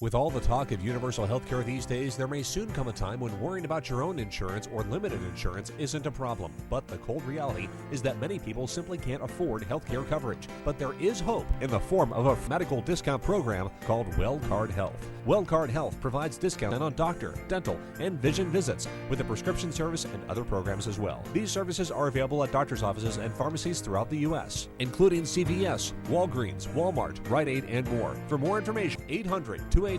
With all the talk of universal health care these days, there may soon come a time when worrying about your own insurance or limited insurance isn't a problem. But the cold reality is that many people simply can't afford health care coverage. But there is hope in the form of a medical discount program called WellCard Health. WellCard Health provides discounts on doctor, dental, and vision visits with a prescription service and other programs as well. These services are available at doctor's offices and pharmacies throughout the U.S., including CVS, Walgreens, Walmart, Rite Aid, and more. For more information, 800-285-5941.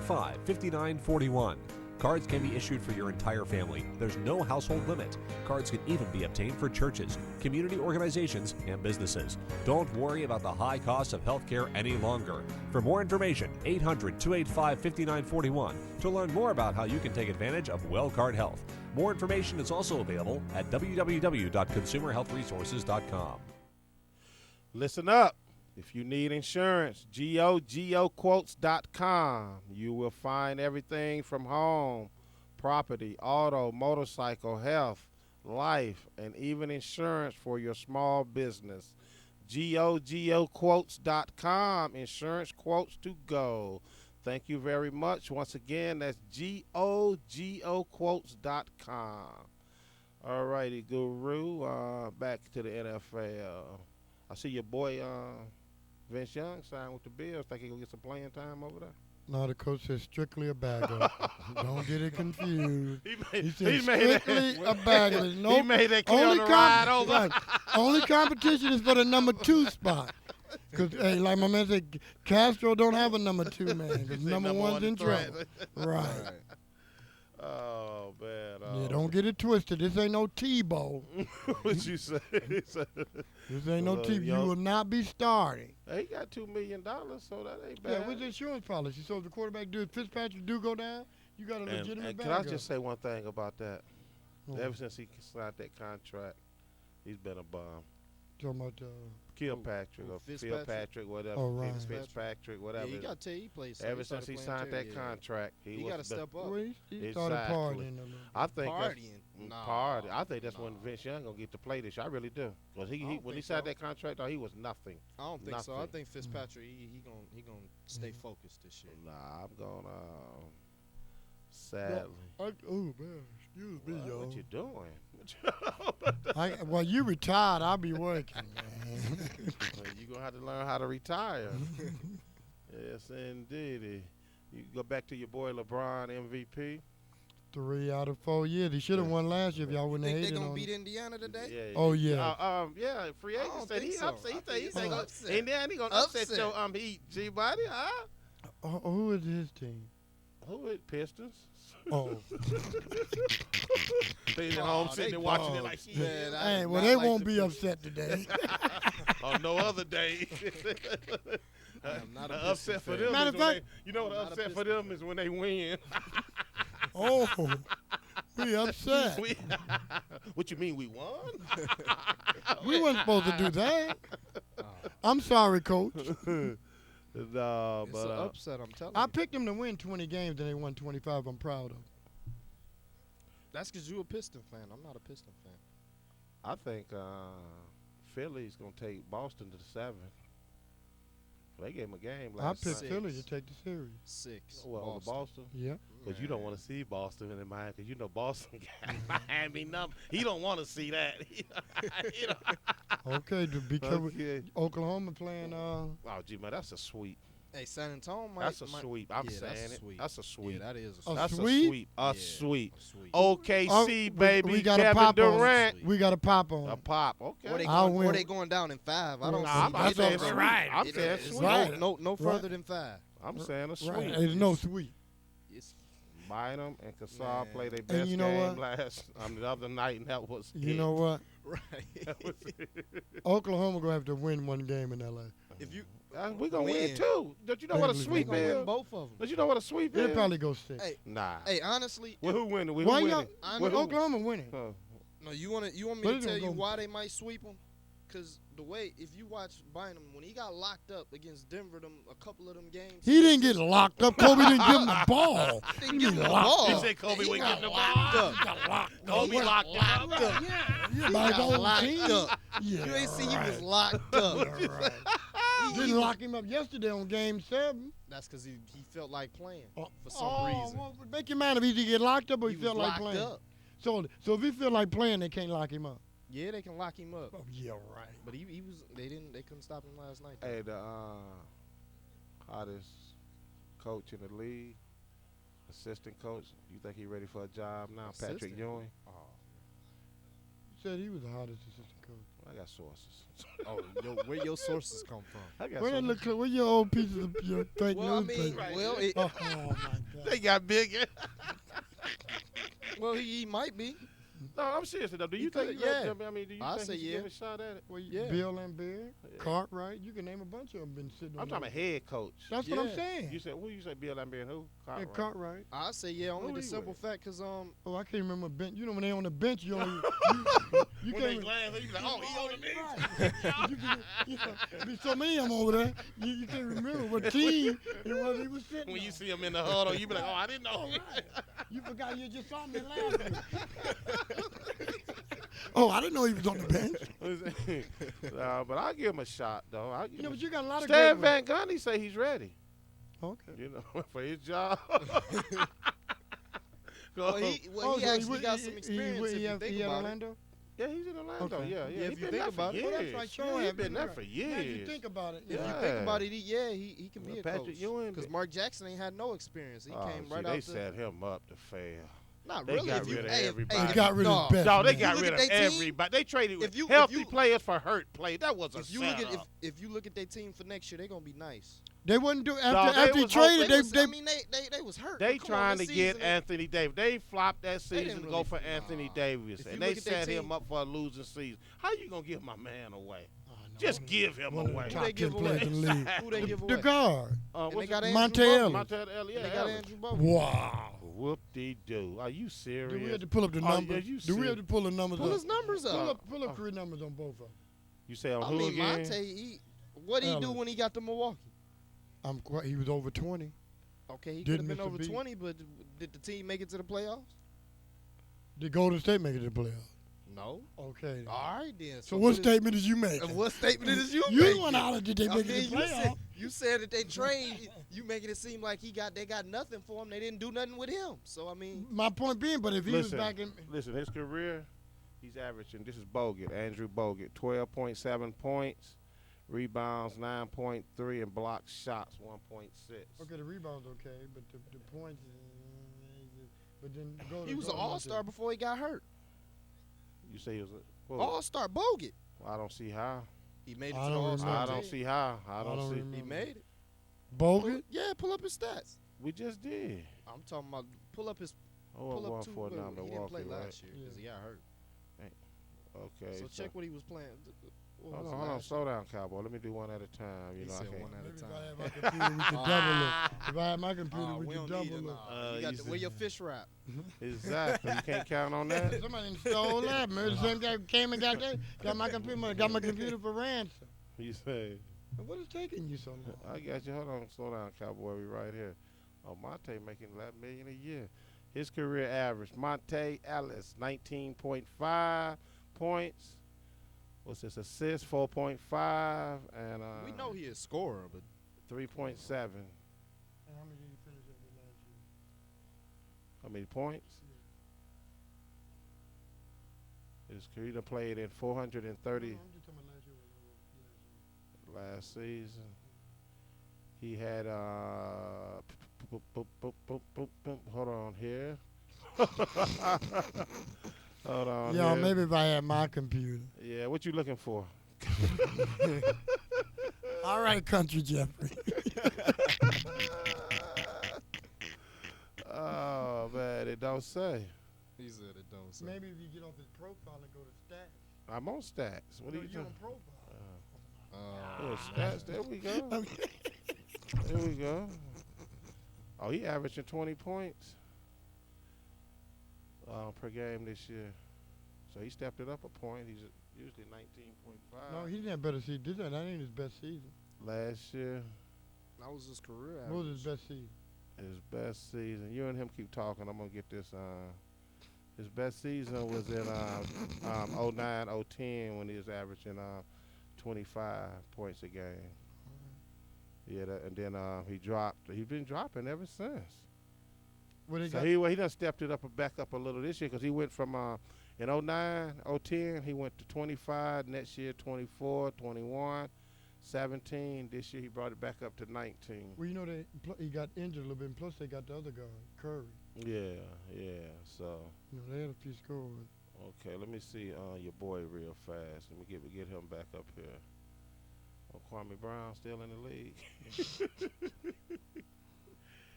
Cards can be issued for your entire family. There's no household limit. Cards can even be obtained for churches, community organizations, and businesses. Don't worry about the high cost of health care any longer. For more information, 800-285-5941 to learn more about how you can take advantage of WellCard Health. More information is also available at www.consumerhealthresources.com. Listen up. If you need insurance, GOQuotes.com. You will find everything from home, property, auto, motorcycle, health, life, and even insurance for your small business. GOQuotes.com. Insurance quotes to go. Thank you very much. Once again, that's GOQuotes.com. All righty, Guru. Back to the NFL. I see your boy Vince Young signed with the Bills. Think he gonna get some playing time over there? No, the coach says strictly a bagger. Don't get it confused. He said he made strictly that, a bagger. Nope. He made that clear on the ride over. Right. Only competition is for the number 2 spot. Because, hey, like my man said, Castro don't have a number 2 man. Because number one's in trouble. Right. Oh, man. Yeah, don't get it twisted. This ain't no Tebow. What you say? This ain't no Tebow. You will not be starting. He got $2 million, so that ain't bad. Yeah, what's the insurance policy? So if the quarterback Fitzpatrick do go down, you got a legitimate and backup. can I just say one thing about that? Hmm. Ever since he signed that contract, he's been a bum. Talking about Kilpatrick or Fitzpatrick, whatever. Oh, right. Fitzpatrick, whatever. Yeah, you got to tell you, he played. Ever since he signed that contract, he was got to step up. well, he Exactly. started partying a little. I think Partying? party. I think that's when Vince Young gonna get to play this year. I really do. Because when he signed that contract, he was nothing. I don't think so. I Nothing. think Fitzpatrick, he gonna stay focused this year. Nah, I'm gonna. Sadly. Oh man, excuse me, y'all. What you doing? Well, you retired. I'll be working, man. You're going to have to learn how to retire. Yes, indeed. You go back to your boy LeBron MVP. 3 out of 4 years. He should have won last year if y'all wouldn't have Think hated they on gonna him. beat Indiana today? Yeah. Oh, yeah. Yeah, free agent don't said think he so. upset. I think He he's said gonna Indiana, he going to upset your Heat, G-Body, huh? Who is his team? Who is Pistons? Oh. They at home sitting there watching it like, Man, I Hey, did well, not they like won't the be upset today. on no other day. I'm not a The upset Pistons for fan. them Matter is of when fact- you know what the I'm not a upset for Pistons them is when they win. Oh, we upset. What you mean we won? We weren't supposed to do that. I'm sorry, Coach. No, It's but an upset, I'm telling I you. picked them to win 20 games and they won 25. I'm proud of. That's because you're a Piston fan. I'm not a Piston fan. I think Philly's gonna take Boston to the 7. They gave them a game I last picked night. Philly to take the series. 6. Well, Boston. Yeah. Because you don't want to see Boston in mind, because you know Boston got Miami number. He don't want to see that. You know? Okay, to be careful. Okay. Oklahoma playing. Oh, gee, man, that's a sweep. Hey, San Antonio might. That's a sweep. I'm yeah, saying that's a it. sweep. That's a sweep. Yeah, that is A a That's sweep. sweep? a sweep. A Yeah, sweep. a sweep. OKC, Oh, we baby. got a Kevin pop on. Durant. We got a pop on. A pop. Okay. Or they, I'll going, win. or they going down in 5. I don't Nah, see I'm it. saying It don't- sweep. I'm it- saying it's sweep. Right. No further than 5. I'm saying a sweep. Right. There's no sweep. It's Bynum and Kassar Man. played their And best you know game what? the other night, and that was You it. know what? right. Oklahoma gonna have to win one game in LA. If you We're going to win, Win. too. Don't you know They what a lose sweep gonna win is? both of them. Don't you know what a sweep They'll is? probably go 6. Hey, Nah. hey, honestly, Well, who winning? Who Why winning? y'all? I Well, who- Oklahoma winning. Huh. no, you want me But to it's tell gonna you go- why they might sweep them? Because the way, if you watch Bynum, when he got locked up against Denver, a couple of them games, He didn't get locked up. Kobe didn't give him the ball. He didn't give him the ball. He said Kobe He wouldn't got give him the locked ball. up. Kobe locked him up. Locked up. Yeah, He by his got own locked team. up. Yeah, You ain't see he right. was locked up. Right. He Didn't was- lock him up yesterday on Game 7. That's because he felt like playing Oh, for some reason. Well, make your mind if he did get locked up or he, He felt was like locked playing. up. So if he feel like playing, they can't lock him up. Yeah, they can lock him up. Oh, yeah, right. But he was they couldn't stop him last night. though. Hey, the hottest coach in the league, assistant coach, you think he ready for a job now? Patrick Assistant? Ewing? Said he was the hottest assistant coach. I got sources. Oh, where your sources come from? I got Where, sources. where your old pieces of your fake Well, I news mean, paper? well, Oh, my God. They got bigger. well, he might be. No, I'm serious though. Do you He think? could- yeah. I mean, do you I think say he should yeah. give a shot at it? Well, Yeah. Bill Lambert, Cartwright, you can name a bunch of them been sitting on I'm talking there. about head coach. That's what I'm Yeah. saying. You said who? You said Bill Lambert and who? Yeah, Cartwright. Cartwright. I say yeah, only Who the he simple with? fact because Oh, I can't remember bench. You know when they on the bench, you only you When they can't. glance, you be like, oh, he on the bench. Right. You be so many of them over there. You can't remember what team it was he was sitting When you on. see him in the huddle, you be like, oh, I didn't know. Oh, right. You forgot you just saw me last week. Oh, I didn't know he was on the bench. But I'll give him a shot, though. You know, but you got a lot of Stan great Van Gundy say he's ready. Okay. You know, for his job. well, he Oh, so actually got he- some he- experience he if you had- think he had about it. Orlando? Yeah, he's in Orlando. Okay. Yeah. Yeah, He if you been think there about for it. Well, years. that's right. Sure, Yeah, he have been been there right. for Now you years. think about it. If Yeah. you think about it, he can be a Patrick coach. Ewing Because been- Mark Jackson ain't had no experience. He Oh, came see, right they out the. set him up to fail. Not they really. got if you, rid of hey, everybody. Hey, They got rid of no. his best. No, they man. got look rid at of they team, everybody. They traded if you- healthy if you- players for hurt players. That was a If you look at setup. if you look at their team for next year, they're gonna be nice. They wouldn't do No, after they after he was traded. They was, They I mean, they was hurt. They Come on, trying to this get season, Anthony Davis. They flopped that season didn't to really go for nah. Anthony Davis, If you and look they at their set him team- up for a losing season. How you gonna give my man away? Oh, no. Just give him One of the away. Who top they 10 give players away? in the league. Who they give The away? guard. And they What's got his- Andrew Monte Bogut. Ellis. Monte Ellis, yeah, And they got Ellis. Andrew Bogut. Wow. Whoop-de-doo. Are you serious? Do we have to pull up the Are numbers? you Do we have to pull the numbers Pull up? his numbers up. Pull up career numbers on both of them. You say on I who mean, again? Monte, what he do Ellis. when he got to Milwaukee? He was over 20. Okay, he could have Didn't been miss a over beat. 20, but did the team make it to the playoffs? Did Golden State make it to the playoffs? No. Okay. All right then. So what statement is you making? What statement is you You making? went out and did they I make mean, it to the you said, playoffs? you said that they trade. You making it seem like they got nothing for him. They didn't do nothing with him. So I mean, My point being, but if he was back in, Listen, his career, he's averaging, this is Bogut, Andrew Bogut, 12.7 points, rebounds 9.3, and block shots 1.6. okay, the rebounds okay, but the points, but then go to he was an Golden all-star State. before he got hurt. You say he was a, All-star Bogut. I don't see how. He made it I to the don't all-star remember. I don't team. see how. I don't see. remember. He made it. Bogut? Yeah, pull up his stats. We just did. I'm talking about pull up his Oh, pull one up two. for now, He didn't Milwaukee, play right? last year because he got hurt. Okay. So check what he was playing. What was it Hold on, last slow year? down, Cowboy. Let me do one at a time. You He know, I said can't. one at a Maybe if time. I had my computer, we could double it. If I had my computer, we We could don't need double it. it. Nah. You got you where your fish wrap? Exactly. You can't count on that. Somebody stole that. Man, the same guy came and got that. Got my computer for ransom. You say. What is taking you so long? I got you. Hold on, slow down, Cowboy. We right here. Oh, Monte making $11 million a year. His career average, Monte Ellis, 19.5 points. What's this? Assist, 4.5, and We know he is scorer, but 3.7. And how many did he finish up with last year? How many points? His career done played in 430 I'm just talking about last year. last season. He had hold on here. Hold on. Yeah, here. maybe if I had my computer. Yeah, what you looking for? All right, Country Jeffrey. Oh man, it don't say. he said it don't. Say. Maybe if you get off his profile and go to stats. I'm on stats. What are you you doing? on profile? Stats. There we go. There we go. Oh, he averaging 20 points per game this year. So he stepped it up a point. He's usually 19.5. No, he didn't have better season. That ain't his best season. Last year, That was his career. What was his average. best season? his best season. You and him keep talking. I'm gonna get this. His best season was in 09, 010 when he was averaging 25 points a game. Yeah, and then he dropped. He's been dropping ever since. What he So got? he done stepped it up and back up a little this year because he went from in 09, 010, he went to 25. Next year, 24, 21, 17. This year, he brought it back up to 19. Well, you know he got injured a little bit. And plus, they got the other guy, Curry. Yeah. So, You know, they had a few scores. okay, let me see your boy real fast. Let me get him back up here. Oh, Kwame Brown still in the league.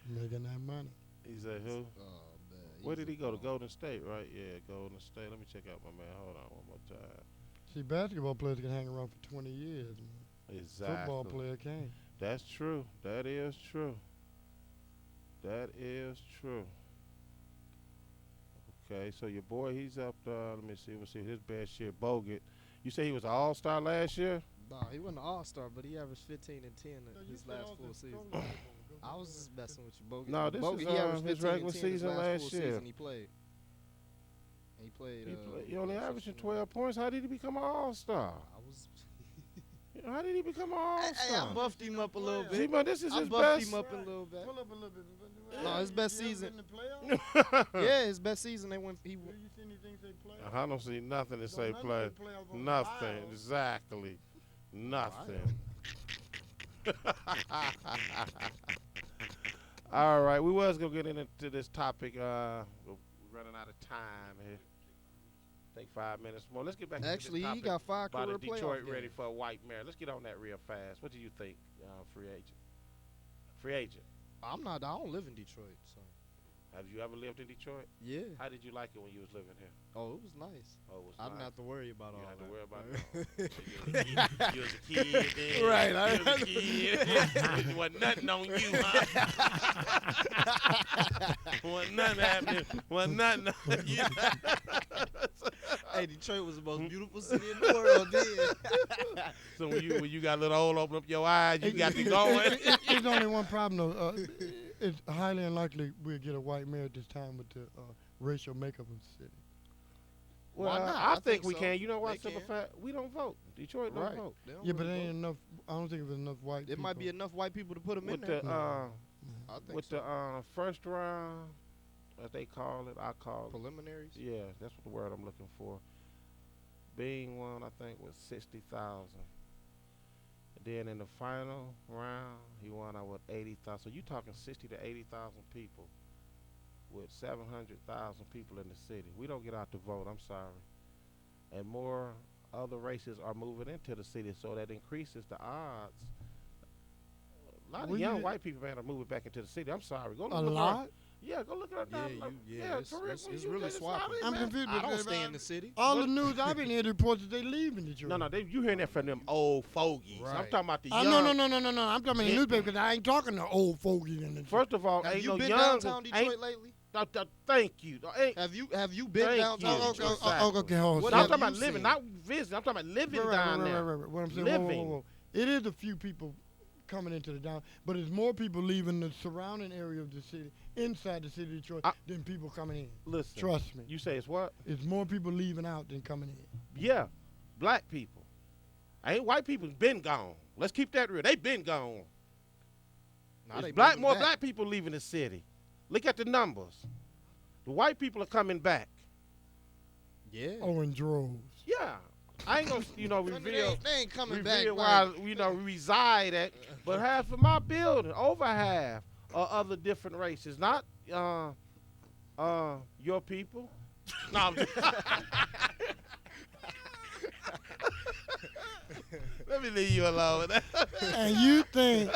Making that money. He said who? Oh man. Where he's did a he go? To bum. Golden State, right? Yeah, Golden State. Let me check out my man. Hold on one more time. See, basketball players can hang around for 20 years. Man. Exactly. Football player can't. That's true. That is true. That is true. Okay, so your boy, he's up. Let me see. We'll see his best year. Bogut. You say he was an All-Star last year? Nah, he wasn't an all-star, but he averaged 15 and 10 in his last full season. I was just messing with you, Bogut. No, this Bogut, is he averaged his 15 and regular 10 season his last full year. Season he played. He only averaging 12 points. How did he become an All-Star? I was. How did he become an Hey, I All-Star? buffed him up a little See, bit. man, this is I his buffed best. him up a little bit. Pull up a little bit. No, his best You ever season. been in the playoffs? Yeah, his best season. They went. He. You see anything say play? I don't see nothing to say none play. say playoffs on the Nothing. aisle. Exactly. Nothing. All right, we was gonna get into this topic. We're running out of time here. Take 5 minutes more. Let's get back Actually, to this he topic got 5 about career the Detroit playoff ready games. for a white mare. Let's get on that real fast. What do you think, free agent? Free agent. I'm not. I don't live in Detroit, so. Have you ever lived in Detroit? Yeah. How did you like it when you was living here? Oh, it was nice. Oh, it was I didn't nice. have to worry about You all had that. to worry about it. You was a kid then. Right, I You was a kid. There wasn't nothing on you, huh? Wasn't nothing happening. Wasn't nothing on you. Hey, Detroit was the most beautiful city in the world, then. So when you got a little hole, open up your eyes, you got to going. There's only one problem, though. It's highly unlikely we'll get a white mayor at this time with the racial makeup of the city. Well, Why not? I I think think we so. can. You know why? They Simple can. fact, we don't vote. Detroit don't Right. vote. They don't Yeah, but really there ain't vote. enough. I don't think there's enough white There might be people. enough white people to put them in With there. the I think with so. the first round, as they call it, I call it. Preliminaries. Yeah, that's what the word I'm looking for. Being one, I think, was 60,000. Then in the final round, he won out with 80,000. So you talking 60 to 80,000 people with 700,000 people in the city. We don't get out to vote. I'm sorry. And more other races are moving into the city, so that increases the odds. lot of Where young you- white people, man, are moving back into the city. I'm sorry. Go A look lot? around. Yeah, go look at that. It's for real, it's you really just swapping. solid, I'm man. confused. I don't because stay in the city. All the news I've been hearing reports that they leaving Detroit. No, you hearing that from them old fogies. I'm Right. talking about the No, young. no. I'm talking about the Yeah. newspaper because I ain't talking to old fogies in the First of all, Have ain't you no been young. downtown Detroit lately? Thank you. Ain't, Have you been Thank downtown you. Detroit? Exactly. okay, hold on. What no, I'm have talking you about living, seen? not visiting. I'm talking about living down there. Right. What I'm saying, Living. whoa. It is a few people coming into the down, but it's more people leaving the surrounding area of the city, inside the city of Detroit, than people coming in. Listen. Trust me. You say it's what? It's more people leaving out than coming in. Yeah, black people. Ain't white people been gone. Let's keep that real. They been gone. Nah, It's they black moving more back. black people leaving the city. Look at the numbers. The white people are coming back. Yeah. Oh, in droves. Yeah. I ain't gonna, reveal They ain't coming back. where I, reside at, but half of my building, over half, are other different races, not your people. No, I'm just let me leave you alone with that. And you think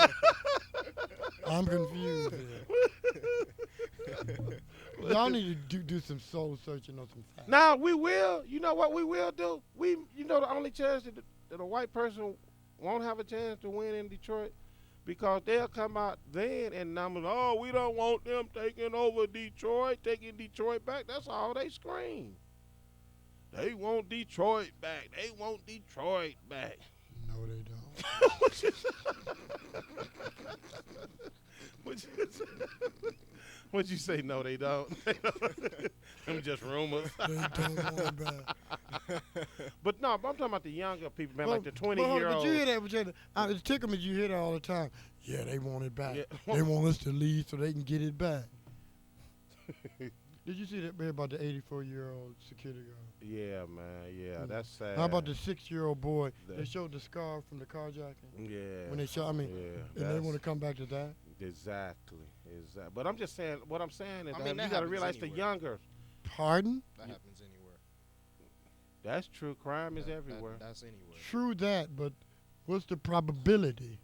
I'm confused. Y'all need to do some soul searching on some facts. Now we will. You know what we will do? The only chance that a white person won't have a chance to win in Detroit, because they'll come out then and numbers. Oh, we don't want them taking over Detroit, taking Detroit back. That's all they scream. They want Detroit back. They want Detroit back. No, they don't. What'd you say? No, they don't. Them just rumors. They don't want it back. But no, I'm talking about the younger people, man, like the But hold on, 20-year-olds. But you hear that? It's tickling me. You hear that all the time. Yeah, they want it back. Yeah. They want us to leave so they can get it back. Did you see that bit about the 84-year-old security guard? Yeah, man. Yeah, that's sad. How about the 6-year-old boy? That- They showed the scar from the carjacking. Yeah. When they shot, yeah, and they want to come back to that. Exactly. But I'm just saying, what I'm saying is I mean, that you that got to happens realize the anywhere. younger. Pardon? That happens anywhere. That's true. Crime is everywhere. That's anywhere. True that, but what's the probability?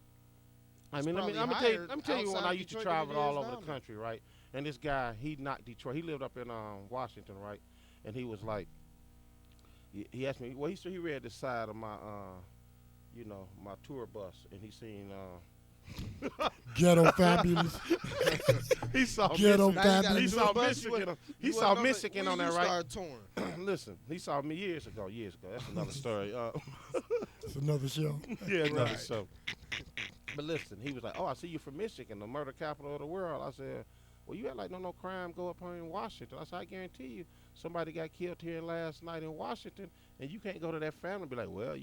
I mean, probably let me higher tell you when I outside used to Detroit than travel it all is over down the there. country, right? And this guy, he not Detroit. He lived up in Washington, right? And he was like, he asked me, well, he read the side of my, my tour bus, and he seen. Ghetto fabulous. He saw Ghetto Michigan. fabulous. He saw Michigan. He saw Michigan on there, right? Start touring. Listen, he saw me years ago. That's another story. It's another show. Yeah, another Right. show. But listen, he was like, "Oh, I see you from Michigan, the murder capital of the world." I said, "Well, you act like no crime go up here in Washington." I said, "I guarantee you, somebody got killed here last night in Washington, and you can't go to that family and be like, well,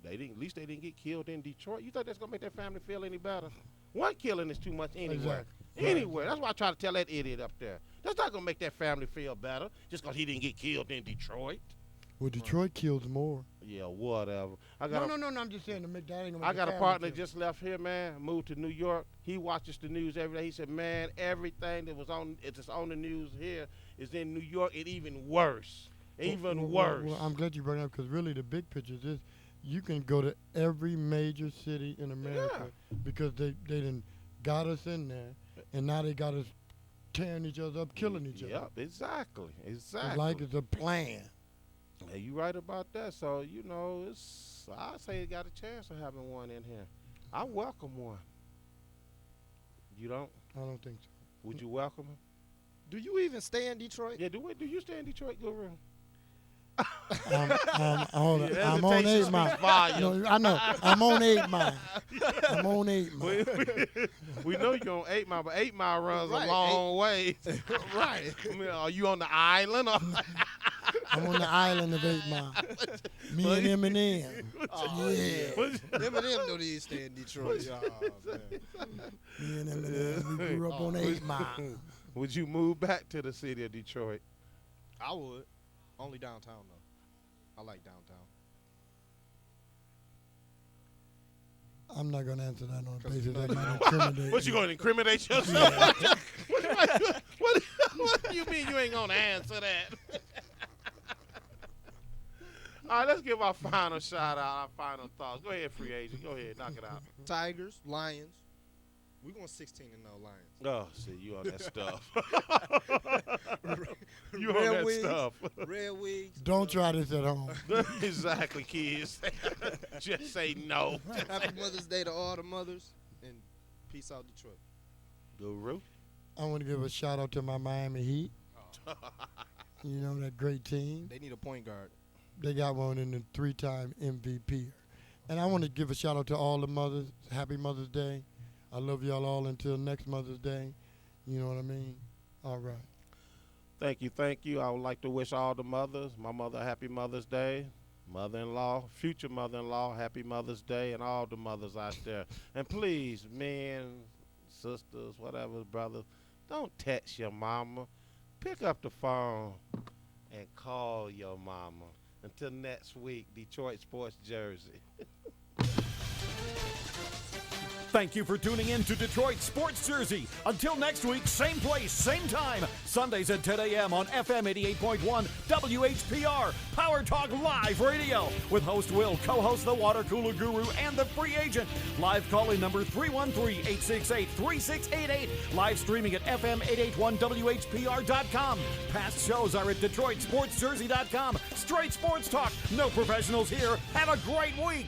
they didn't. At least they didn't get killed in Detroit. You think that's gonna make that family feel any better? One killing is too much anywhere. Exactly. Anywhere. That's why I try to tell that idiot up there. That's not gonna make that family feel better just because he didn't get killed in Detroit. Well, Detroit kills more. Yeah, whatever. I got No. I'm just saying to make that ain't gonna I make got the a family partner feel- just left here, man. Moved to New York. He watches the news every day. He said, "Man, everything that was on it's on the news here is in New York. It even worse, worse." Well, I'm glad you brought it up because really the big picture is this: you can go to every major city in America because they done got us in there, and now they got us tearing each other up, killing each other. Yep, exactly. It's like it's a plan. Yeah, you right about that. So I say it got a chance of having one in here. I welcome one. You don't? I don't think so. Would you welcome him? Do you even stay in Detroit? Yeah. Do you stay in Detroit, Guru? Hold on. Your I'm on hesitation 8 Mile. speaks volumes. No, I know. I'm on 8 Mile. I'm on 8 Mile. We know you're on 8 Mile, but 8 Mile runs Right, a long way. Right. I mean, are you on the island? Or I'm on the island of 8 Mile. Me and Eminem. Oh, Yeah. Eminem know they stay in Detroit. Oh, man. Me and Eminem. We grew up on 8 Mile. Would you move back to the city of Detroit? I would. Only downtown, though. I like downtown. I'm not going to answer that on the basis that might incriminate. What, you going to incriminate yourself? What do you mean you ain't going to answer that? All right, let's give our final shout out, our final thoughts. Go ahead, free agent. Go ahead, knock it out. Tigers, Lions, We're going 16-0 Lions. Oh, see, you on that stuff. You Red on that wigs, stuff. Red wigs. Don't try this at home. Exactly, kids. Just say no. Happy Mother's Day to all the mothers, and peace out, Detroit. Guru. I want to give a shout out to my Miami Heat. You know, that great team. They need a point guard. They got one in the 3-time MVP. And I want to give a shout out to all the mothers. Happy Mother's Day. I love y'all all until next Mother's Day. You know what I mean? All right. Thank you. I would like to wish all the mothers, my mother, happy Mother's Day. Mother-in-law, future mother-in-law, happy Mother's Day, and all the mothers out there. And please, men, sisters, whatever, brothers, don't text your mama. Pick up the phone and call your mama. Until next week, Detroit Sports Jersey. Thank you for tuning in to Detroit Sports Jersey. Until next week, same place, same time. Sundays at 10 a.m. on FM 88.1 WHPR, Power Talk Live Radio. With host Will, co-host the Water Cooler Guru, and the free agent. Live call-in number 313-868-3688. Live streaming at FM881WHPR.com. Past shows are at DetroitSportsJersey.com. Straight sports talk, no professionals here. Have a great week.